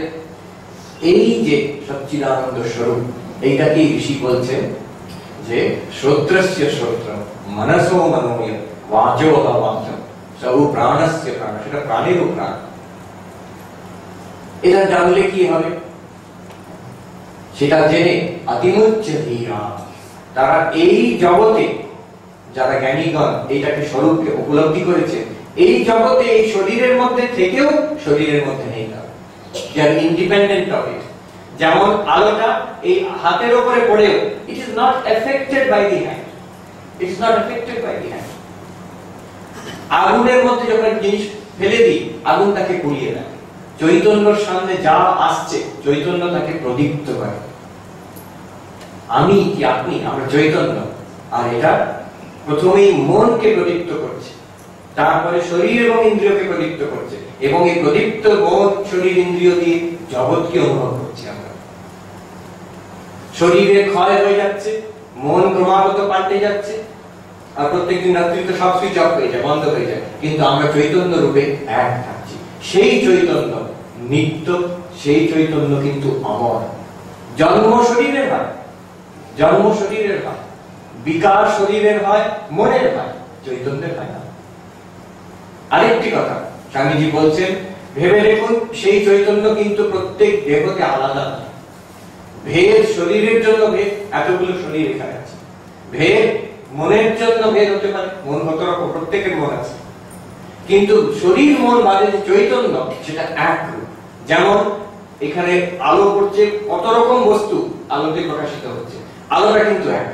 এই যে সচ্চিদানন্দ স্বরূপ, এইটাকে ঋষি বলছেন যে শ্রোত্রস্য শ্রোত্র, মনসো মনোময়, বাচো বাচম, সব প্রাণস্য প্রাণ, সেটা প্রাণেরও প্রাণ। এটা জানলে কি হবে? সেটা জেনে অতিমুচ্চ ধীরা, তারা এই জগতে যারা জ্ঞানীগণ এইটাকে স্বরূপকে উপলব্ধি করেছে, এই জগতে এই শরীরের মধ্যে থেকেও শরীরের মধ্যে নেই, যারা ইন্ডিপেন্ডেন্ট অফ ইট। যেমন আলোটা এই হাতের উপরে পড়েও it is not affected by the hand, it is not affected by the hand. আগুনের মধ্যে যখন জিনিস ফেলে দিই, আগুন তাকে পুড়িয়ে দেয়। চৈতন্যর সামনে যা আসছে, চৈতন্য তাকে প্রদীপ্ত করে। আমি কি আপনি, আমরা চৈতন্য, আর এটা প্রথমেই মনকে প্রদীপ্ত করছে, তারপরে শরীর এবং ইন্দ্রিয়কে প্রদীপ্ত করছে, এবং এই প্রদীপ্ত মন, শরীর, ইন্দ্রিয় দিয়ে জগৎকে অনুভব করছি আমরা। শরীরের ক্ষয় হয়ে যাচ্ছে, মন ক্রমাগত পাল্টে যাচ্ছে, আর প্রত্যেকদিন রাত্রি তো সব সুইচ অফ হয়ে যায়, বন্ধ হয়ে যায়, কিন্তু আমরা চৈতন্য রূপে এক থাকছি। সেই চৈতন্য নিত্য, সেই চৈতন্য কিন্তু অমর। জন্ম শরীরের হয়, জন্ম শরীরের হয়, বিকার শরীরের হয়, মনের হয়, চৈতন্যের হয় না। আরেকটি কথা স্বামীজি বলছেন, ভেবে দেখুন, সেই চৈতন্য কিন্তু প্রত্যেক দেহতে আলাদা না। ভেদ শরীরের জন্য ভেদ, এতগুলো শরীর এখানে আছে। ভেদ মনের জন্য ভেদ হতে পারে, মন কত রকম, প্রত্যেকের মন আছে, কিন্তু শরীর মন বাদে যে চৈতন্য, সেটা এক রূপ। যেমন এখানে আলো পড়ছে, কত রকম বস্তু আলোতে প্রকাশিত হচ্ছে, আলোটা কিন্তু এক।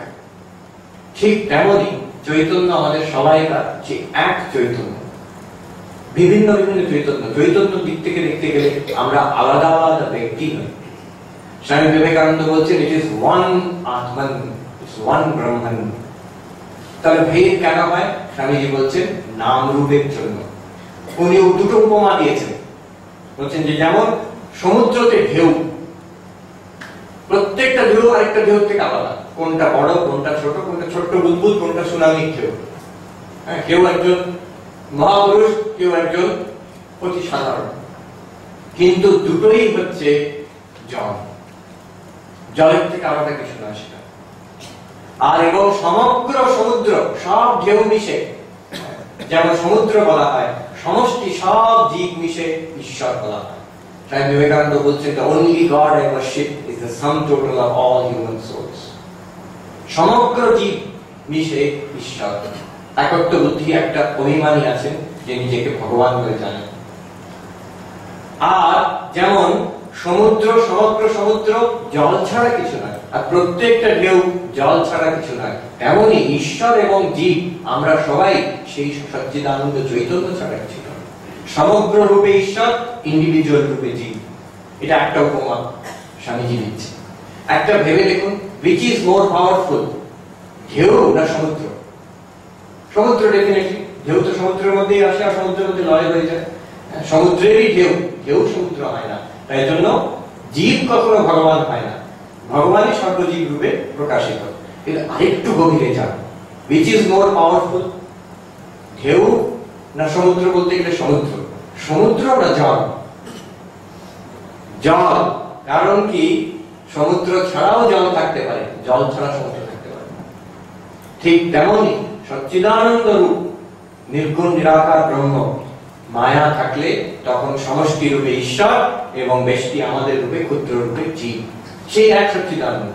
ঠিক তেমনি চৈতন্য আমাদের সবাইকার যে এক চৈতন্য, বিভিন্ন বিভিন্ন চৈতন্য। চৈতন্য দিক থেকে দেখতে গেলে আমরা আলাদা আলাদা ব্যক্তি নই। স্বামী বিবেকানন্দ বলছেন, it is one atman, it's one Brahman. তাহলে ভেদ কেন হয়? স্বামীজি বলছেন নাম রূপের জন্য। উনি দুটো উপমা দিয়েছেন, বলছেন যে যেমন সমুদ্রতে ঢেউ, প্রত্যেকটা ঢেউ আরেকটা ঢেউ থেকে আলাদা, কোনটা বড়, কোনটা ছোট, কোনটা ছোট্ট বুদবুদ, কোনটা সুনামির ঢেউ। কেউ একজন মহাপুরুষ, কেউ একজন অতি সাধারণ, কিন্তু দুটোই হচ্ছে জল। জলের থেকে আলাদা কিছু না সেটা। আর এবং সমগ্র সমুদ্র, সব ঢেউ মিশে, যেমন সমুদ্র বলা হয়, সমষ্টি সব জীব মিশে ঈশ্বর বলা হয়। স্বামী বিবেকানন্দ বলছেন, the only God I worship is the sum total of all human souls. সমগ্র জীব মিশে ঈশ্বর। একত্ব বুদ্ধি একটা অভিমানী আছেন যে নিজেকে ভগবান বলে জানেন। আর যেমন সমুদ্র, সমগ্র সমুদ্র জল ছাড়া কিছু নয়, আর প্রত্যেকটা ঢেউ জল ছাড়া কিছু নয়, তেমনি ঈশ্বর এবং জীব আমরা সবাই সেই সচ্চিদানন্দ চৈতন্য ছাড়া কিছু নয়। সমগ্র রূপে ঈশ্বর, ইন্ডিভিজুয়াল রূপে জীব। এটা একটা উপমা স্বামীজি দিচ্ছে। একটা ভেবে দেখুন, which is more powerful, ঢেউ না সমুদ্র? সমুদ্র ডেফিনেটলি, ঢেউ তো সমুদ্রের মধ্যেই আসে, আর সমুদ্রের মধ্যে লয় হয়ে যায়। সমুদ্রেরই ঢেউ, ঢেউ সমুদ্র হয় না। তাই জন্য জীব কখনো ভগবান হয় না, ভগবানই সর্বজীব রূপে প্রকাশিত। কিন্তু আরেকটু গভীরে যান, which is more powerful, ঢেউ না সমুদ্র? বলতে গেলে সমুদ্র। সমুদ্র না জল? জল। কারণ কি, সমুদ্র ছাড়াও জল থাকতে পারে, জল ছাড়া সমুদ্র থাকতে পারে। ঠিক তেমনি সচ্চিদানন্দ রূপ, নির্গুণ নিরাকার ব্রহ্ম, মায়া থাকলে তখন সমষ্টি রূপে ঈশ্বর এবং ব্যষ্টি আমাদের রূপে, ক্ষুদ্র রূপে জীব। সেই এক সচ্চিদানন্দ,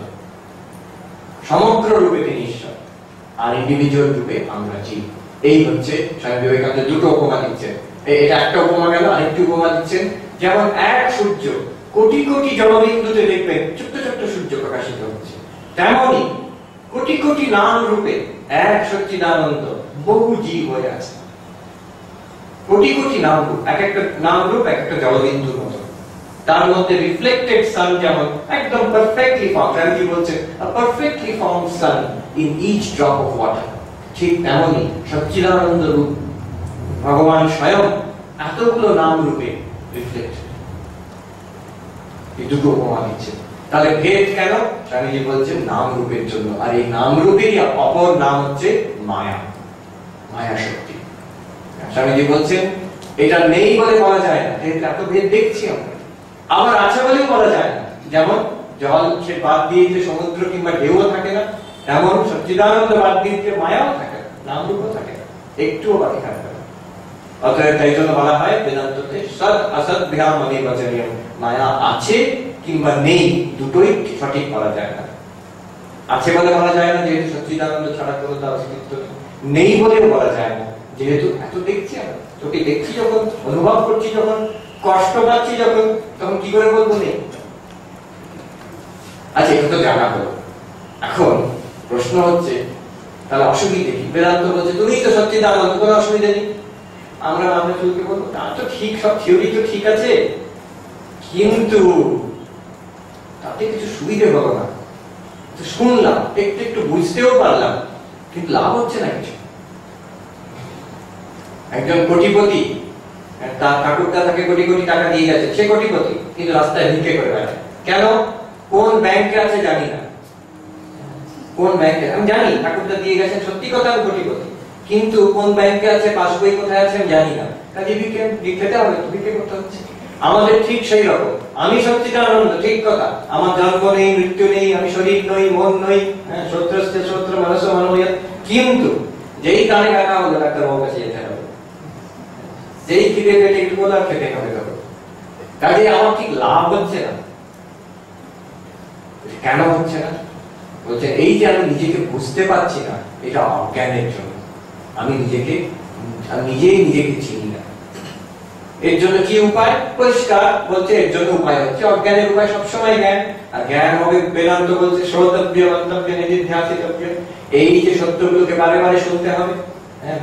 সমগ্র রূপে তিনি ঈশ্বর, আর ইন্ডিভিজুয়াল রূপে আমরা জীব। এই হচ্ছে স্বামী বিবেকানন্দ দুটো উপমা দিচ্ছেন। এটা একটা উপমা গেল, আরেকটি উপমা দিচ্ছেন, যেমন এক সূর্য, কোটি কোটি জলবিন্দুতে দেখবেন ছোট্ট ছোট্ট সূর্য প্রকাশিত হচ্ছে, তেমনি কোটি কোটি নাম রূপে এক সচ্চিদানন্দ বহু জীব হয়ে আছে। কোটি কোটি নাম রূপ, এক একটা নাম রূপ এক একটা জলবিন্দুর মতো। তার মধ্যে রিফ্লেক্টেড সান যেমন একদম পারফেক্টলি ফর্মড, কি বলছে, a perfectly formed sun in each drop of water। ঠিক তেমনি সচ্চিদানন্দ রূপ ভগবান স্বয়ং এতগুলো নাম রূপে রিফ্লেক্ট, এই দুটো উপমা দিচ্ছে। তাহলে ভেদ কেন? স্বামীজি বলছেন নাম রূপের জন্য, আর এই নাম রূপেরই অপর নাম হচ্ছে মায়া, মায়া শক্তি। স্বামীজি বলছেন এটা নেই বলে বলা যায় না, এত ভেদ দেখছি আমরা, আবার আছে বলেও বলা যায় না। যেমন জল সে বাদ দিয়ে যে সমুদ্র কিংবা ঢেউ থাকে না, তেমন সচ্চিদানন্দ বাদ দিয়ে যে মায়াও থাকে না, নাম রূপও থাকে না, একটুও বাকি থাকে না। অতএব তাই জন্য বলা হয় বেদান্ততে সৎ অসৎ ভ্যাম অনির্বচনীয়, মায়া আছে কিংবা নেই দুটোই সঠিক বলা যায় না। আছে বলে বলা যায় না যেহেতু সচ্চিদানন্দ ছাড়া কোনো তার অস্তিত্ব নেই বলেও বলা যায় না যেহেতু এত দেখছি আমরা, তোকে দেখছি যখন, অনুভব করছি যখন, কষ্ট পাচ্ছি যখন, তখন কি করে বলবো নেই? আচ্ছা, এটা তো জানা হলো। এখন প্রশ্ন হচ্ছে তাহলে অসুবিধে কি? বেদান্ত বলছে তুমি তো সচ্চিদানন্দ, কোনো অসুবিধা নেই। আমরা চুলকে বলবো তা তো ঠিক, সব থিওরি তো ঠিক আছে, কিন্তু তাতে কিছু সুবিধে হলো না। শুনলাম, একটু একটু বুঝতেও পারলাম, কিন্তু লাভ হচ্ছে না কিছু। একজন কোটিপতি, তার ঠাকুরদা তাকে কোটি কোটি টাকা দিয়ে গেছে, সে কোটিপতি, কিন্তু রাস্তায় ভিক্ষে করে বেড়ায়। কেন? কোন ব্যাংকে আছে জানি না, কোন ব্যাংকে আমি জানি ঠাকুরদা দিয়ে গেছেন, সত্যি কথা আমি কোটিপতি, কিন্তু কোন ব্যাংকে আছে, পাসবই কোথায় আছে আমি জানি না, কাজে ভিক্ষেতে হবে, ভিক্ষে করতে হচ্ছে। আমাদের ঠিক সেই রকম, আমি সচ্চিদানন্দ, ঠিক কথা, আমার জন্ম নেই, মৃত্যু নেই, আমি শরীর নই, মন নই, শ্রোত্রস্তে শ্রোত্র মনস মনোময়, কিন্তু যেই কানে কাটা হলো ডাক্তার বাবুর কাছে যেতে হবে, যেই খিদে পেটে একটু বলে খেতে হবে, কাজে আমার ঠিক লাভ হচ্ছে না। কেন হচ্ছে না? বলছে এই যে আমি নিজেকে বুঝতে পারছি না, এটা অজ্ঞানের জন্য। আমি নিজেই নিজেকে চিনি না। এর জন্য কি উপায়? পরিষ্কার বলছে, এর জন্য উপায় হচ্ছে অজ্ঞানের উপায় সবসময় জ্ঞান, আর জ্ঞান হবে বেদান্ত বলছে শ্রোতব্য মন্তব্য নিধিধ্যাসিতব্য। এই যে সত্যগুলোকে বারে বারে শুনতে হবে,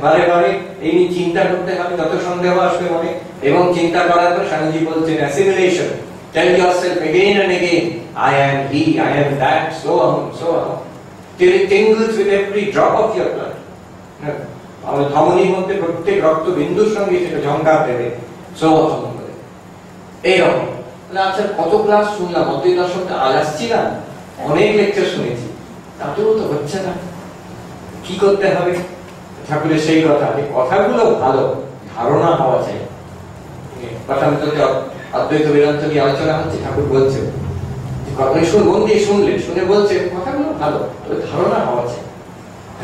বারে বারে এই নিয়ে চিন্তা করতে হবে, যত সন্দেহ আসবে মনে, এবং চিন্তা করার পর স্বামীজি বলছেন assimilation, tell yourself again and again, I am he, I am that, so on, till it tingles with every drop of your blood. আমাদের ধমনীর মধ্যে প্রত্যেক রক্ত বিন্দুর সঙ্গে সেটা ঝঙ্কার দেবে, so on বলে। এইরকম। আচ্ছা, কত ক্লাস শুনলাম, অদ্বৈত দর্শনটা আজ আসছি না, অনেক লেকচার শুনেছি, তাতেও তো হচ্ছে না, কি করতে হবে? ঠাকুরের সেই কথা, এই কথাগুলো ভালো, ধারণা হওয়া চাই। কথামৃততে অদ্বৈত বেদান্ত নিয়ে আলোচনা হচ্ছে, ঠাকুর বলছে মন দিয়ে শুনলে, শুনে বলছে কথাগুলো ভালো, তবে ধারণা হওয়া চাই।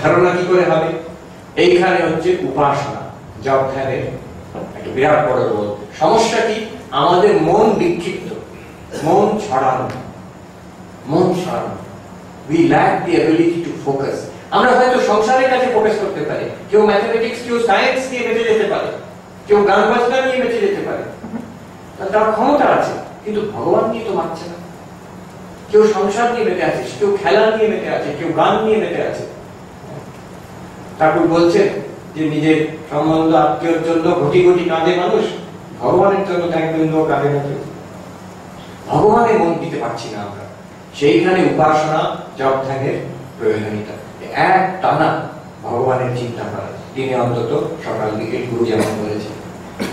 ধারণা কি করে হবে? এইখানে হচ্ছে উপাসনা, জপ ধ্যানের একটা বিরাট বড় রোল। সমস্যা কি? আমাদের মন বিক্ষিপ্ত, মন ছড়ানো, we lack the ability to focus. আমরা হয়তো সংসারের কাছে ফোকাস করতে পারি, কেউ ম্যাথমেটিক্স, কেউ সায়েন্স নিয়ে বেঁচে যেতে পারে, কেউ গান বাজনা নিয়ে বেঁচে যেতে পারে, তার ক্ষমতা আছে, কিন্তু ভগবান নিয়ে তো বাঁচছে না। কেউ সংসার নিয়ে বেঁচে আছে, কেউ খেলা নিয়ে বেঁচে আছে, কেউ গান নিয়ে বেঁচে আছে। ঠাকুর বলছেন যে নিজের সম্বন্ধ আত্মীয়র জন্য ঘটি ঘটি কাঁদে মানুষ, ভগবানের জন্য এক বিন্দু কাঁদে না। ভগবানে মন দিতে পারছি না আমরা, সেইখানে উপাসনা জপ ধ্যানের প্রয়োজনীয়তা। এক টানা ভগবানের চিন্তা করা, দিনে অন্তত সকাল দিকে গুরু যেমন বলেছে,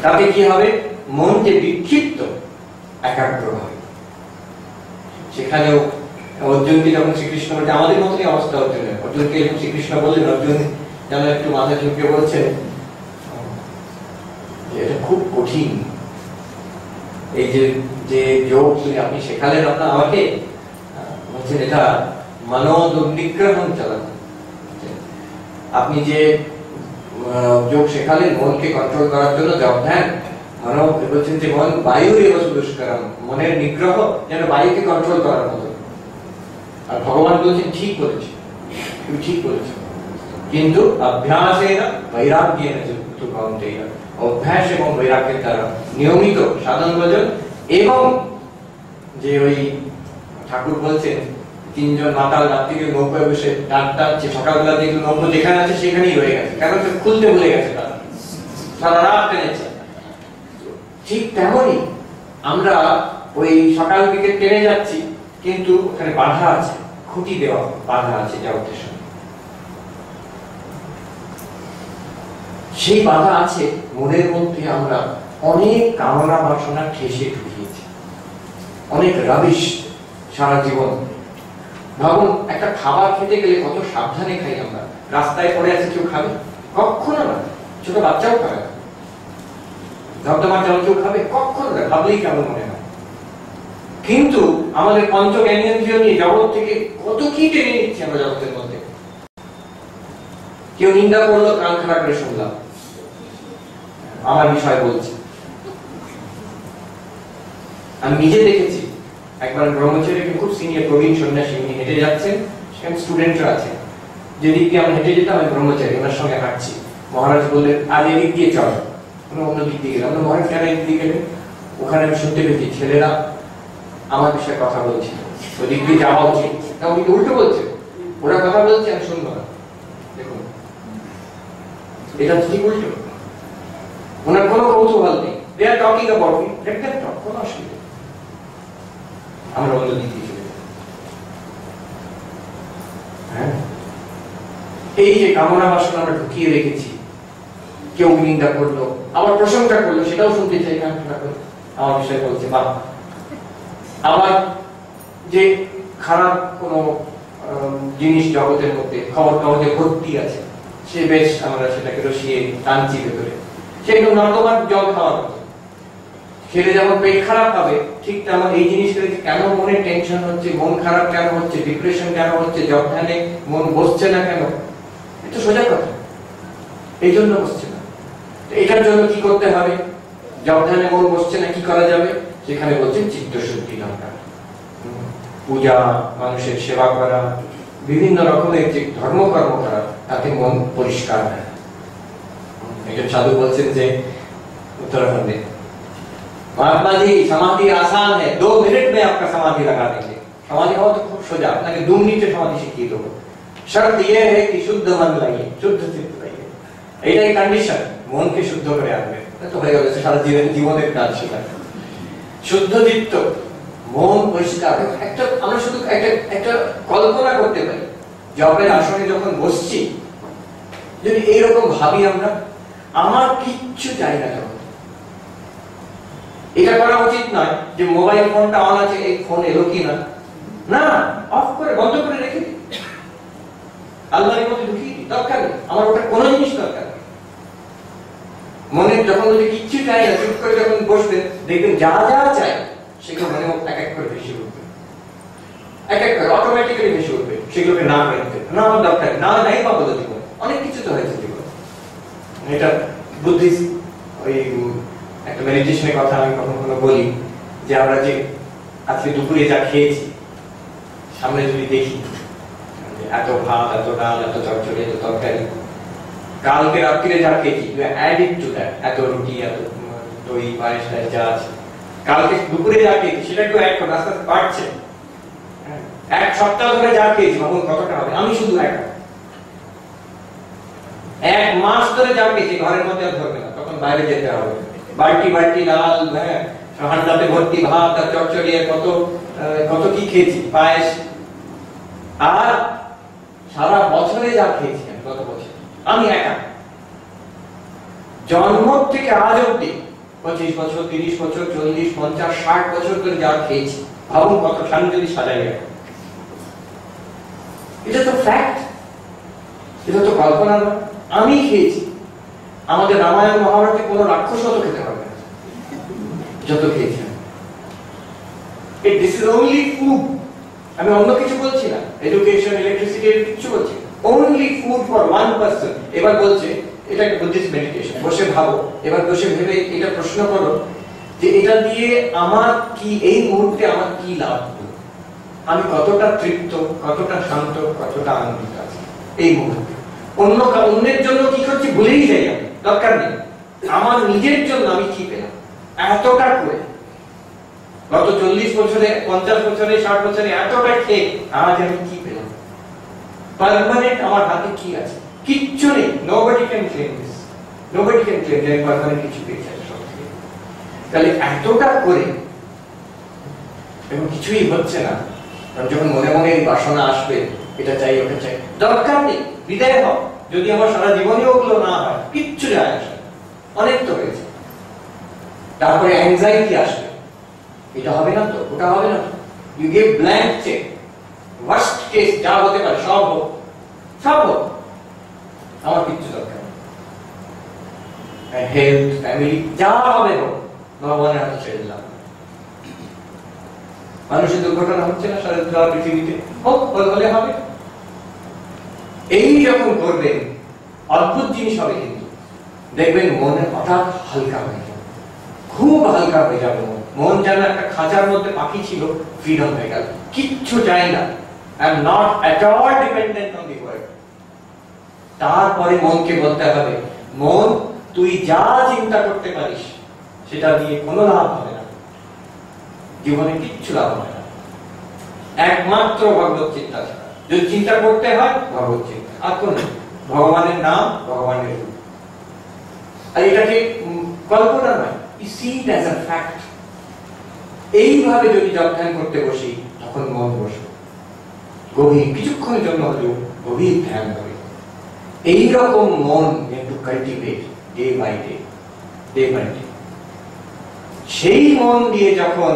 তাতে কি হবে? মন যে বিক্ষিপ্ত, একাগ্র হবে। সেখানেও অর্জুনকে যখন শ্রীকৃষ্ণ বলছে, আমাদের মতনই অবস্থা অর্জুনকে যখন শ্রীকৃষ্ণ বললেন, অর্জুন যেন একটু মাথা ঝুঁকে বলছেন এটা খুব কঠিন, এই যে যোগ আপনি শেখালেন আপনার আমাকে, বলছেন এটা মানব দুর্নিগ্রহণ চালানো। আপনি যে যোগ শেখালেন মনকে কন্ট্রোল করার জন্য, জপ ধ্যান, মানব বলছেন যে মন বায়ু দুষ্করম, মনের নিগ্রহ যেন বায়ুকে কন্ট্রোল করার মতো। আর ভগবান বলছেন ঠিক বলেছে, তুমি ঠিক বলেছো, কিন্তু অভ্যাসেন বৈরাগ্যেন যুক্ত কৌন্তেয়, অভ্যাস এবং বৈরাগ্যের দ্বারা নিয়মিত সাধন ভজন, এবং যে ওই ঠাকুর বলছেন তিনজন মাতাল রাত্রিকে নৌকায় বসে ডাকছে, সকালবেলা দেখলো নৌকো যেখানে আছে সেখানেই রয়ে গেছে, কারণ খুলতে ভুলে গেছে, তারা সারা রাত টেনেছে। ঠিক তেমনই আমরা ওই সকাল দিকে টেনে যাচ্ছি, কিন্তু ওখানে বাধা আছে, খুঁটি দেওয়া বাধা আছে, যা উদ্দেশ্য। সেই বাধা আছে মনের মধ্যে। আমরা অনেক কামনা বাসনা ঠেসে ঢুকিয়েছি, অনেক রাবিশ সারা জীবন। ভাবুন, একটা খাবার খেতে গেলে কত সাবধানে খাই আমরা। রাস্তায় পড়ে আছে, কেউ খাবে? কখনো না। ছোট বাচ্চাও খাবে না। ধর্মা জল কেউ খাবে? কখনো না। ভাবলেই কেমন মনে হয়। কিন্তু আমাদের পঞ্চ জ্ঞানেন্দ্রিয় নিয়ে জগৎ থেকে কত কি টেনে নিচ্ছি আমরা জগতের মধ্যে। কেউ নিন্দা করলো, কান খারাপ করে শুনলাম, আমার বিষয় বলছে। আমি নিজে দেখেছি, একবার ব্রহ্মচারী খুব সিনিয়র প্রবীণ সন্ন্যাসী, উনি হেঁটে যাচ্ছেন, সেখানে স্টুডেন্টরা আছে। যেদিক দিয়ে আমি হেঁটে যেতাম, আমি ব্রহ্মচারী ওনার সঙ্গে হাঁটছি। মহারাজ বললেন, আজ এদিক দিয়ে চল। অন্য দিক দিয়ে গেলাম। মহারাজ কেন এদিক দিয়ে গেলেন? ওখানে আমি শুনতে পেয়েছি ছেলেরা আমার বিষয়ে কথা বলছে, ওদিক দিয়ে যাওয়া উচিত। উনি উল্টো বলছে, ওরা কথা বলছে, আমি শুনবো না। দেখুন, এটা ঠিক উল্টো। ওনার কোনো কৌতূহল নেই। They are talking about me. Let them talk. কোনো অসুবিধা। আমরা অন্য দিক দিয়ে চলে যাই। হ্যাঁ, এই যে কামনা বাসনা আমরা ঢুকিয়ে রেখেছি। কেউ নিন্দা করলো, আবার প্রশংসা করলো, সেটাও শুনতে চাই না। আমার বিষয় বলছে, বাহ। আবার যে খারাপ কোন জিনিস জগতের মধ্যে, খবর কাগজে ভর্তি আছে, সে বেশ আমরা সেটাকে রসিয়ে টানছি ভেতরে। সেগুলো নর্দমার জল খাওয়ার মতো। খেলে যেমন পেট খারাপ হবে, ঠিক তেমন এই জিনিসগুলো কেন মনে টেনশন হচ্ছে, মন খারাপ কেন হচ্ছে, ডিপ্রেশন কেন হচ্ছে, জবধানে মন বসছে না কেন, এটা সোজা কথা। এই জন্য বসছে না। এটার জন্য কি করতে হবে? জবধানে মন বসছে না, কি করা যাবে? সেখানে বলছেন চিত্তশুদ্ধি দরকার। পূজা, মানুষের সেবা করা, বিভিন্ন রকমের যে ধর্মকর্ম করা, তাতে মন পরিষ্কার হয়। একজন সাধু বলছেন যে उत्तराखंड में महात्मा जी समाधि आसान है, 2 मिनट में आपका समाधि लगा देंगे। समाधि हो तो खूब सोजा, আপনাকে 2 মিনিটে সমাধি শিখিয়ে দেব। শর্ত ये है कि शुद्ध मन लाइए, शुद्ध चित्त लाइए। এইটাই কন্ডিশন, মনকে শুদ্ধ করে আনবে। তো হয়ে গেল সারা জীবনের কাজ সেটা। শুদ্ধ চিত্ত, মন পরিষ্কার। একটা আমরা শুধু একটা কল্পনা করতে পারি, জবের আসনে যখন বসছি, যদি এইরকম ভাবি আমরা, আমার কিচ্ছু চাই না যখন। এটা করা উচিত নয় যে মোবাইল ফোনটা অন আছে, এই ফোন এলো কি না, না, অফ করে বন্ধ করে রেখে দিই, আল্লাহর মধ্যে ঢুকিয়ে দিই। দরকার নেই আমার ওটা কোনো জিনিস দরকার নেই। মনে যখন যদি কিচ্ছু চাই না, চুপ করে যখন বসবেন, দেখবেন যা যা চাই সেগুলো মনে এক এক করে ভেসে উঠবে, এক এক করে অটোমেটিক্যালি ভেসে উঠবে। সেগুলোকে না করে দিতে, না আমার দরকার না, নাই পাবো জীবনে, অনেক কিছু তো হয়েছে জীবনে। এটা বুদ্ধিস্ট ওই একটা মেডিটেশনের কথা আমি কখনো বলি, যে আমরা যে আজকে দুপুরে যা খেয়েছি, সামনে যদি দেখি এত ভাত, এত ডাল, এত চচ্চড়ি, এত তরকারি, কালকে রাত্রিরে যা খেয়েছি, অ্যাডিক্ট টু দ্যাট, এত রুটি, এত দই, পায়েস যা আছে, কালকে দুপুরে যা খেয়েছি সেটা একটু অ্যাড করে আস্তে আস্তে বাড়ছে। এক সপ্তাহ ধরে যা খেয়েছি, ভাবুন কতটা হবে। আমি শুধু এক মাস ধরে যা খেয়েছি, ঘরের মধ্যে আর ধরবে না, তখন বাইরে যেতে হবে। বালতি বালতি ডাল, হ্যাঁ, হান্ডাতে ভর্তি ভাত আর চচ্চড়ি, কত কত কি খেয়েছি, পায়েস। আর সারা বছরে যা খেয়েছি, গত বছর আমি একা, জন্ম থেকে আজ অব্দি 25 বছর, 30 বছর, 40, 50, 60 বছর ধরে যা খেয়েছি, ভাবুন কত খান যদি সাজাই। এটা তো ফ্যাক্ট, এটা তো কল্পনা না। আমি খেয়েছি। আমাদের রামায়ণ মহাভারতে কোনো রাক্ষস তো খেতে হবে না, যত খেয়েছি। This is only food. আমি অন্য কিছু বলছি না, এডুকেশন, ইলেকট্রিসিটি, কিছু বলছি, only food for one person. এবার বলছে এটা একটা বুদ্ধিস্ট মেডিটেশন। বসে ভাবো, এবার বসে ভেবে এটা প্রশ্ন করো যে এটা দিয়ে আমার কি, এই মুহূর্তে আমার কি লাভ, আমি কতটা তৃপ্ত, কতটা শান্ত, কতটা আনন্দিত আছি এই মুহূর্তে। অন্যের জন্য কি করছি ভুলেই যাই আমি, দরকার নেই। আমার নিজের জন্য আমি কি পেলাম এতটা করে, গত 40 বছরে, 50 বছরে, 60 বছরে এতটা খেয়ে আজ আমি কি পেলাম? পার্মানেন্ট আমার হাতে কি আছে? কিচ্ছু নেই। Nobody can claim this, nobody can claim যে পার্মানেন্ট কিছু পেয়েছে। তাহলে এতটা করে এবং কিছুই হচ্ছে না, যখন মনে মনে এই বাসনা আসবে, এটা চাই, ওটা চাই, দরকার নেই, বিদায় হও। যদি আমার সারা জীবনে ওগুলো না হয় কিচ্ছু যায় আসে, অনেক তো হয়েছে। তারপরে অ্যাংজাইটি আসবে, এটা হবে না তো, ওটা হবে না তো, you give blank cheque, worst case যা হতে পারে সব হোক, সব হোক, আমার কিচ্ছু দরকার নেই, হেলথ, ফ্যামিলি যা হবে হোক, ভগবানের হাতে ছেড়ে দিলাম। মানুষের দুর্ঘটনা হচ্ছে না সারা পৃথিবীতে, হোক, হলে হবে। এই যখন করবেন অদ্ভুত জিনিস হবে, কিন্তু দেখবেন মনে হঠাৎ হালকা হয়ে যাবে, খুব হালকা হয়ে যাবে মন। মন যেন একটা খাঁচার মধ্যে পাখি ছিল, ফ্রিডম হয়ে গেল, কিচ্ছু চাই না, I am not at all dependent on the world. তারপরে মনকে বলতে হবে, মন তুই যা চিন্তা করতে পারিস সেটা দিয়ে কোনো লাভ হবে না, জীবনে কিচ্ছু লাভ হবে না, একমাত্র ভগবত চিন্তা ছাড়া। যদি চিন্তা করতে হয় ভগবত চিন্তা, আর কোন ভগবানের নাম, ভগবানের রূপ। আর এটাকে কল্পনা নয়, you see it as a fact। এইভাবে যদি ধ্যান করতে বসি, তখন মন বসবে গভীর, কিছুক্ষণের জন্য হলেও গভীর ধ্যান হবে। এইরকম মন একটু cultivate day by day, day by day. সেই মন দিয়ে যখন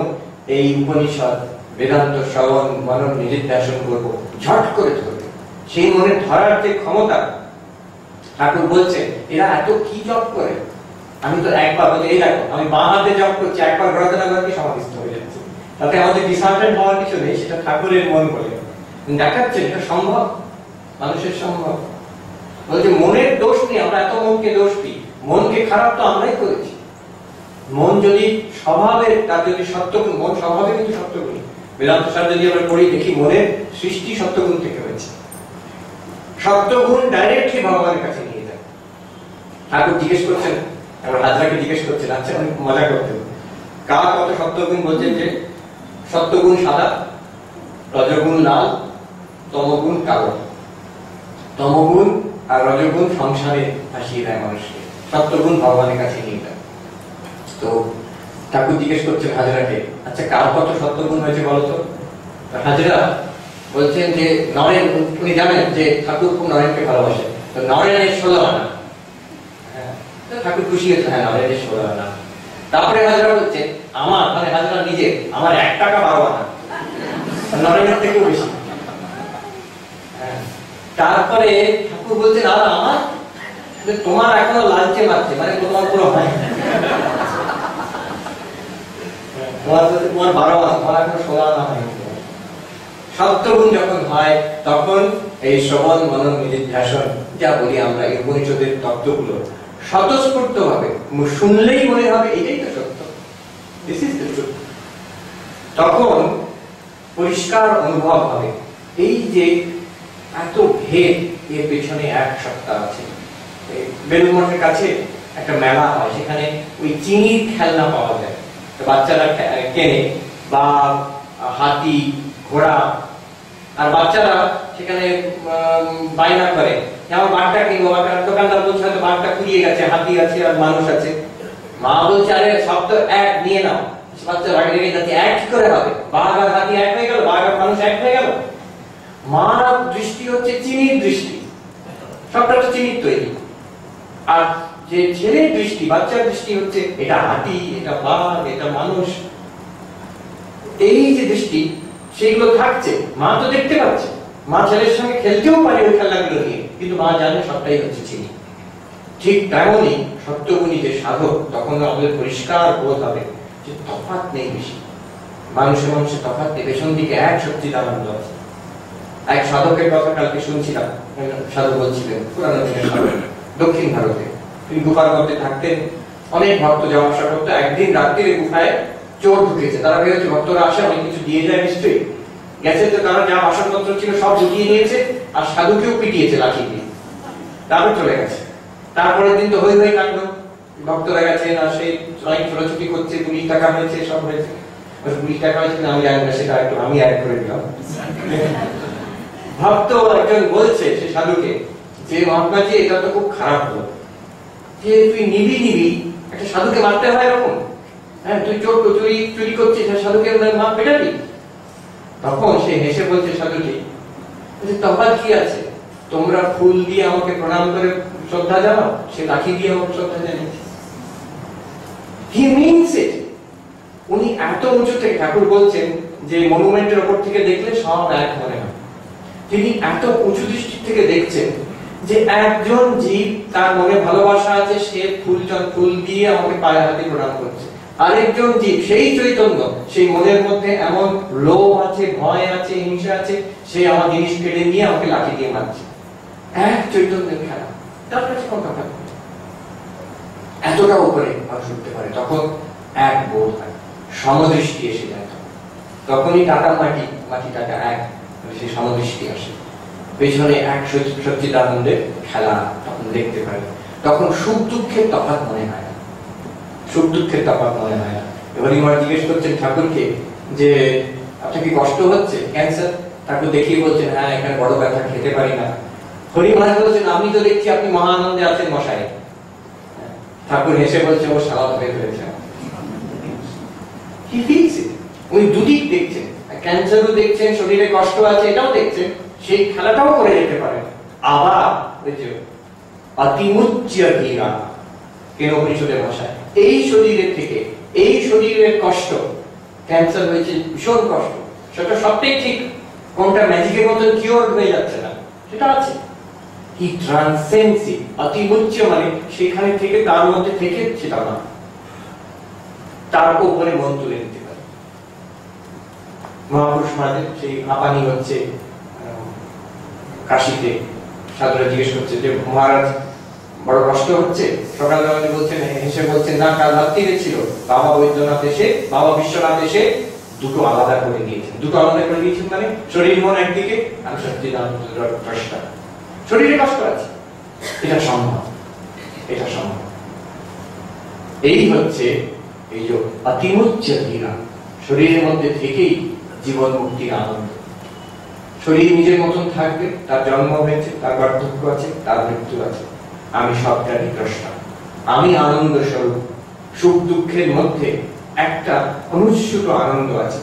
এই উপনিষদ, বেদান্ত শ্রবণ, মনন নিধিধ্যাসন করবো, ঝট করে ধরবে। সেই মনে ধরার যে ক্ষমতা, ঠাকুর বলছেন এরা এত কি জপ করে, আমি তো একবার বলে, এই দেখো আমি বাঁ হাতে জপ করছি, একবার ঘোরাতে না ঘোরাতে সমাধিস্থ হয়ে যাচ্ছে, তাতে আমাদের ডিসঅ্যাপয়েন্ট হওয়ার কিছু নেই, সেটা ঠাকুরের মন বলে দেখাচ্ছে, এটা সম্ভব, মানুষের সম্ভব। বলছে মনের দোষ নেই, আমরা এত মনকে দোষ দিই, মনকে খারাপ তো আমরাই করেছি। মন যদি স্বভাবে, তার যদি সত্যগুণ, মন স্বভাবে কিন্তু সত্যগুণ। বেদান্ত সার যদি আমরা পড়ি দেখি মনের সৃষ্টি সত্যগুণ থেকে হয়েছে, সত্যগুণ ডাইরেক্টলি ভগবানের কাছে নিয়ে যায়। ঠাকুর জিজ্ঞেস করছেন, এবার হাজরাকে জিজ্ঞেস করছেন, আচ্ছা অনেক মজা করতেন, কার কত সত্যগুণ? বলছেন যে সত্যগুণ সাদা, রজগুণ লাল, তমগুণ কালো। তমগুণ আর রজগুণ সংসারে ভাসিয়ে দেয় মানুষকে, সত্যগুণ ভগবানের কাছে নিয়ে যায়। তো ঠাকুর জিজ্ঞেস করছেন হাজরাকে, আচ্ছা কার কত সত্যগুণ হয়েছে বলতো? হাজরা বলছেন যে নরেন, উনি জানেন যে ঠাকুর খুব নরেনকে ভালোবাসে, তো নরেনের 16 আনা। ঠাকুর খুশি হয়েছে, হ্যাঁ নরেনের 16 আনা। তারপরে হাজরা বলছে আমার, মানে হাজরা নিজে, আমার 1 টাকা 12 আনা, নরেনের থেকেও বেশি। তারপরে ঠাকুর বলছেন আর আমার, তোমার এখনো লালচে মারছে, মানে তোমার পুরো হয় তোমার 12 আনা, তোমার এখনো 16 আনা হয়। সত্যগুণ যখন হয় তখন এই শ্রবণ মনন নিধিধ্যাসন, যা বলি আমরা এই উপনিষদের তত্ত্বগুলো স্বতঃস্ফূর্ত ভাবে শুনলেই মনে হবে এটাই তো সত্য, দিস ইজ দ্য ট্রুথ। তখন পরিষ্কার অনুভব হবে এই যে এত ভেদ, এর পেছনে এক সত্তা আছে। বেলুড় মঠের কাছে একটা মেলা হয়, সেখানে ওই চিনির খেলনা পাওয়া যায়, তো বাচ্চারা কেনে, বা হাতি, ঘোড়া, আর বাচ্চারা সেখানে বায়না করে আমার বাঘটা কিনবো, দোকানদার বলছে হয়তো বাঘটা কুড়িয়ে গেছে, হাতি আছে আর মানুষ আছে। মা বলছে আরে সব তো এক, নিয়ে নাও। বাচ্চা বাড়ি রেখে যাচ্ছে, এক কি করে হবে, বাঘ আর হাতি এক হয়ে গেল, বাঘ আর মানুষ এক হয়ে গেল। মার দৃষ্টি হচ্ছে চিনির দৃষ্টি, সবটা তো চিনির তৈরি, আর যে ছেলের দৃষ্টি, বাচ্চার দৃষ্টি হচ্ছে এটা হাতি, এটা বাঘ, এটা মানুষ। এই যে দৃষ্টি, সেগুলো থাকছে, মা তো দেখতে পাচ্ছে, মা ছেলের সঙ্গে খেলতেও পারে ওই খেলাগুলো নিয়ে, কিন্তু মা জানে সবটাই হচ্ছে চিনি। ঠিক তেমনই সত্যগুণী যে সাধক, তখন আমাদের পরিষ্কার বোধ হবে যে তফাৎ নেই বেশি, মানুষের মানুষের তফাৎ নেই, পেছন দিকে এক সচ্চিদানন্দ আছে। এক সাধকের কথা কালকে শুনছিলাম, সাধু বলছিলেন, পুরানো দিনের সাধক, দক্ষিণ ভারতে, তিনি গুফার মধ্যে থাকতেন, অনেক ভক্ত যাওয়া আসা করতো। একদিন রাত্রিরে গুফায় চোর ঢুকেছে, তারা ভেবেছে ভক্তরা আসে অনেক কিছু দিয়ে যায় নিশ্চয়ই, গেছে তো তারা যা বাসনপত্র ছিল সব লুকিয়ে নিয়েছে, আর সাধুকেও পিটিয়েছে লাঠি দিয়ে, তারপর চলে গেছে। তারপরের দিন তো হই হই লাগলো, ভক্তরা গেছে না, সেই অনেক ছোটাছুটি করছে, 20 টাকা হয়েছে, সব হয়েছে। 20 টাকা হয়েছে আমি জানি না, সেটা একটু আমি অ্যাড করে দিলাম। ভক্ত একজন বলছে সে সাধুকে যে মহাত্মাজি এটা তো খুব খারাপ হলো, যে তুই নিবি একটা সাধুকে মারতে হয় এরকম, হ্যাঁ তুই চুরি করছিস, সাধুকে মার পেটাবি। তখন সে হেসে বলছে সাধুটি, তফাৎ কি আছে, তোমরা ফুল দিয়ে আমাকে প্রণাম করে শ্রদ্ধা জানাও, সে লাঠি দিয়ে আমাকে শ্রদ্ধা জানিয়েছে। হি মিনস ইট। উনি এত উঁচু থেকে, ঠাকুর বলছেন যে মনুমেন্টের উপর থেকে দেখলে সব এক মনে হয়। তিনি এত উঁচু দৃষ্টি থেকে দেখছেন যে একজন জীব, তার মনে ভালোবাসা আছে, সে ফুল দিয়ে আমাকে পায়ে হাতে প্রণাম করছে। আরেকজন জীব, সেই চৈতন্য, সেই মনের মধ্যে এমন লোভ আছে, ভয় আছে, হিংসা আছে, সে আমার জিনিস কেড়ে নিয়ে আমাকে লাঠি দিয়ে মারছে। এক চৈতন্যের খেলা, তার কাছে কোন কথা এতটা উপরে মানুষ উঠতে পারে। তখন এক বোধ হয়, সমদৃষ্টি এসে যায়। তখনই টাটা মাটি টাটা এক, সেই সমদৃষ্টি আসে। পেছনে এক সচ্চিদানন্দের খেলা তখন দেখতে পারে। তখন সুখ দুঃখের তফাৎ মনে হয় না, সুখ দুঃখের তফাৎ মনে হয় না। এবার আমার জিজ্ঞেস করছেন ঠাকুরকে যে আপনার কি কষ্ট হচ্ছে, ক্যান্সার? ঠাকুর দেখিয়ে বলছেন হ্যাঁ, এখানে বড় ব্যথা, খেতে পারি না। হরি মহারাজ বলছেন আমি তো দেখছি আপনি মহা আনন্দে আছেন মশাই। ঠাকুর হেসে বলছে ও সালাদ বের হয়েছে। উনি দুদিক দেখছেন, ক্যান্সারও দেখছেন, শরীরে কষ্ট আছে এটাও দেখছেন, সেই খেলাটাও করে যেতে পারেন। আবার অতিমুচ্চ ধীরা, কেন পরিষদের ভাষায়, এই শরীরের থেকে, এই শরীরের কষ্ট, ক্যান্সার হয়েছে ভীষণ কষ্ট, সেটা সবটাই ঠিক, কোনটা ম্যাজিকের মতন কিওর হয়ে যাচ্ছে না, সেটা আছে। হি ট্রান্সেন্ডস ইট। অতিমুচ্চ মানে সেখানে থেকে, তার মধ্যে থেকে, সেটা না, তার উপরে মন তুলে নিতে পারে। মহাপুরুষ মহাদেব সেই হাঁপানি হচ্ছে কাশিতে, সাধুরা জিজ্ঞেস করছে যে মহারাজ বড় কষ্ট হচ্ছে, সকালবেলা বলছেন, হেসে বলছেন না, কাল রাত্রিরে ছিল, বাবা বৈদ্যনাথ এসে, বাবা বিশ্বনাথ এসে দুটো আলাদা করে দিয়েছেন। দুটো আলাদা করে দিয়েছেন মানে শরীর মন একদিকে, আমি সচ্চিদানন্দের দ্রষ্টা। শরীরে কষ্ট আছে, এটা সম্ভব, এটা সম্ভব। এই হচ্ছে এই যে অতিমুচ্চ ধীরা, শরীরের মধ্যে থেকেই জীবন মুক্তির আনন্দ। শরীর নিজের মতন থাকবে, তার জন্ম হয়েছে, তার বার্ধক্য আছে, তার মৃত্যু আছে, আমি সবটারই দ্রষ্টা, আমি আনন্দ স্বরূপ। সুখ দুঃখের মধ্যে একটা অনুচ্ছুত আনন্দ আছে,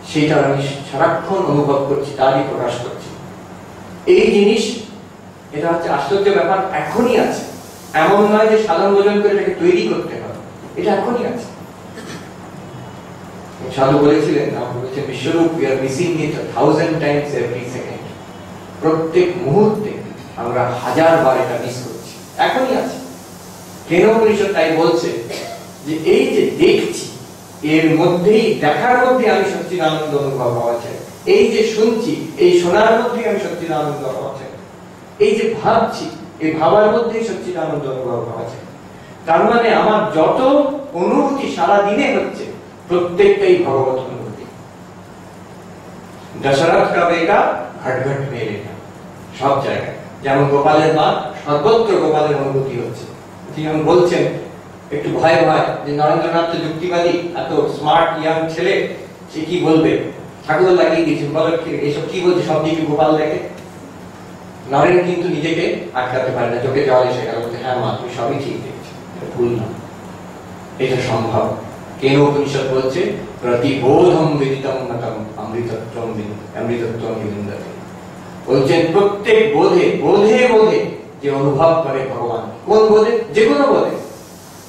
সেটা আমি সারাক্ষণ অনুভব করছি, তারই প্রকাশ করছি। এই জিনিস, এটা হচ্ছে আশ্চর্য ব্যাপার, এখনই আছে। এমন নয় যে সাধন ভোজন করে এটাকে তৈরি করতে হবে, এটা এখনই আছে। সাধু বলেছিলেন, বিশ্বরূপ, we are missing it 1000 times every second। প্রত্যেক মুহূর্তে আমরা 1000 বার এটা মিস করছি, এখনই আছে। কেন পরিষদ তাই বলছে যে এই যে দেখছি, এর মধ্যেই, দেখার মধ্যে আমি সচ্চিদানন্দ অনুভব হওয়া চাই। এই যে শুনছি, এই শোনার মধ্যেই আমি সচ্চিদানন্দ হওয়া চাই। এই যে ভাবছি, এই ভাবার মধ্যেই সচ্চিদানন্দ অনুভব হওয়া চাই। তার মানে আমার যত অনুভূতি সারা দিনে হচ্ছে, প্রত্যেকটাই ভগবত অনুভূতি। দশরথ কা বেটা ঘট ঘট মেলে না, সব জায়গায়। যেমন গোপালের মা, সর্বত্র গোপালের অনুভূতি হচ্ছে। তিনি বলছেন একটু ভয় ভয় যে নরেন্দ্রনাথ তো যুক্তিবাদী, এত স্মার্ট ইয়াং ছেলে, সে কি বলবে। ঠাকুর লাগিয়ে দিয়েছেন, বলো এসব কি বলছে, সব দিকে গোপাল দেখে। নরেন কিন্তু নিজেকে আটকাতে পারে না, চোখে জল এসে গেল, বলছে হ্যাঁ মা তুমি সবই ঠিক দেখছো, ভুল না, এটা সম্ভব। কেন উপনিষদ বলছে প্রতিবোধম বিদিতম মতম অমৃতত্বম অমৃতত্বম বিন্দতে। বলছেন প্রত্যেক বোধে, বোধে বোধে যে অনুভব করে ভগবান। কোন বোধে? যে কোনো বোধে।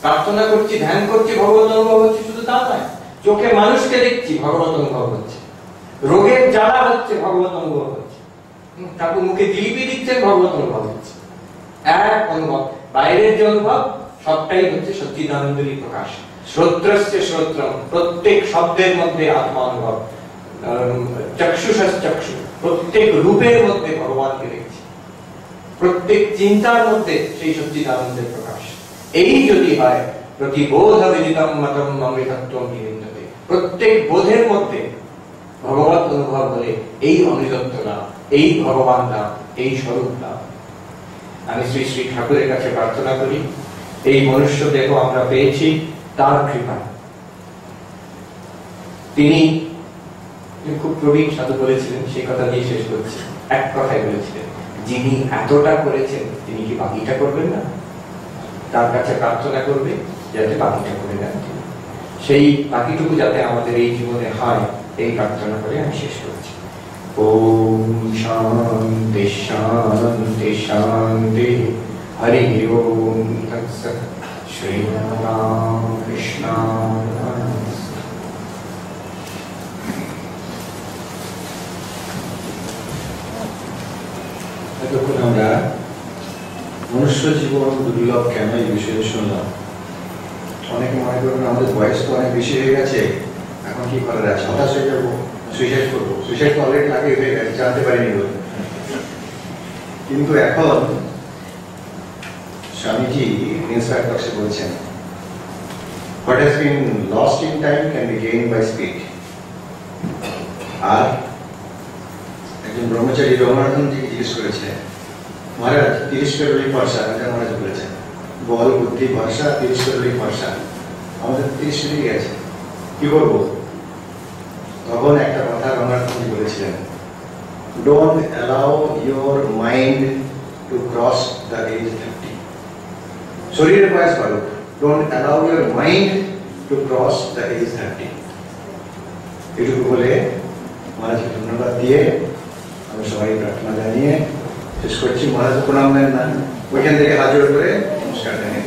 প্রার্থনা করছি, ধ্যান করছি, ভগবত অনুভব হচ্ছে, শুধু তা নয়, চোখে মানুষকে দেখছি, ভগবত অনুভব হচ্ছে। রোগের জ্বালা হচ্ছে, ভগবত অনুভব হচ্ছে। ঠাকুর মুখে জিলিপি দিচ্ছেন, ভগবত অনুভব হচ্ছে। এক অনুভব, বাইরের যে অনুভব, সবটাই হচ্ছে সচ্চিদানন্দেরই প্রকাশ। শ্রোত্রস্য শ্রোত্রম, প্রত্যেক শব্দের মধ্যে আত্মা অনুভব। চক্ষুষস চক্ষু, প্রত্যেক রূপের মধ্যে ভগবানকে দেখছি। প্রত্যেক চিন্তার মধ্যে সেই সচ্চিদানন্দের প্রকাশ। এই যদি হয়, প্রতিবোধ বিদিতম মতম অমৃতত্বম বিন্দতে, প্রত্যেক বোধের মধ্যে ভগবত অনুভব হলে এই অমৃতত্ব লাভ, এই ভগবান লাভ, এই স্বরূপ লাভ। আমি শ্রী শ্রী ঠাকুরের কাছে প্রার্থনা করি, এই মনুষ্য দেহ আমরা পেয়েছি তার কৃপা। তিনি খুব প্রবীণ সাধু বলেছিলেন, সেই কথা দিয়ে শেষ করছি। এক কথাই বলেছিলেন, যিনি এতটা করেছেন তিনি কি বাকিটা করবেন না? তার কাছে প্রার্থনা করবে যাতে বাকিটা করে দেন। সেই বাকিটুকু যাতে আমাদের এই জীবনে হয়, এই প্রার্থনা করে আমি শেষ করছি। ओम शांति शांति शांति। हरि ओम तत्सत्। श्री राम कृष्ण। এতক্ষণ আমরা মনুষ্য জীবন দুর্লভ কেন এই বিষয়ে শুনলাম। অনেকে মনে করবেন আমাদের বয়স তো অনেক বেশি হয়ে গেছে, এখন কি করার আছে, হতাশ হয়ে যাবো, সুইসাইড করবো। সুইসাইড তো অলরেডি আগে হয়ে গেছে, জানতে পারিনি বলে। কিন্তু এখন স্বামীজি ইন্সপায়ার টক্সে বলছেন, what has been lost in time can be gained by speed। আর একজন ব্রহ্মচারী রঘুনাথন থেকে জিজ্ঞেস করেছে, মহারাজ 30 পেরোলেই ফর্সা, মহারাজ বলেছেন বল বুদ্ধি ভরসা, 30 পেরোলেই ফর্সা, আমাদের 30 পেরিয়ে গেছে, কি করবো? তখন একটা কথা রঘুনাথন বলেছিলেন, don't allow your mind to cross the age 30। শরীরের বয়স বাড়ো, don't allow your mind to cross the age 30। এটুকু বলে মহারাজকে ধন্যবাদ দিয়ে আমি সবাই প্রার্থনা জানিয়ে শেষ করছি। মহারাজ প্রণাম নেন না, ওইখান থেকে হাজির করে নমস্কার জানিয়ে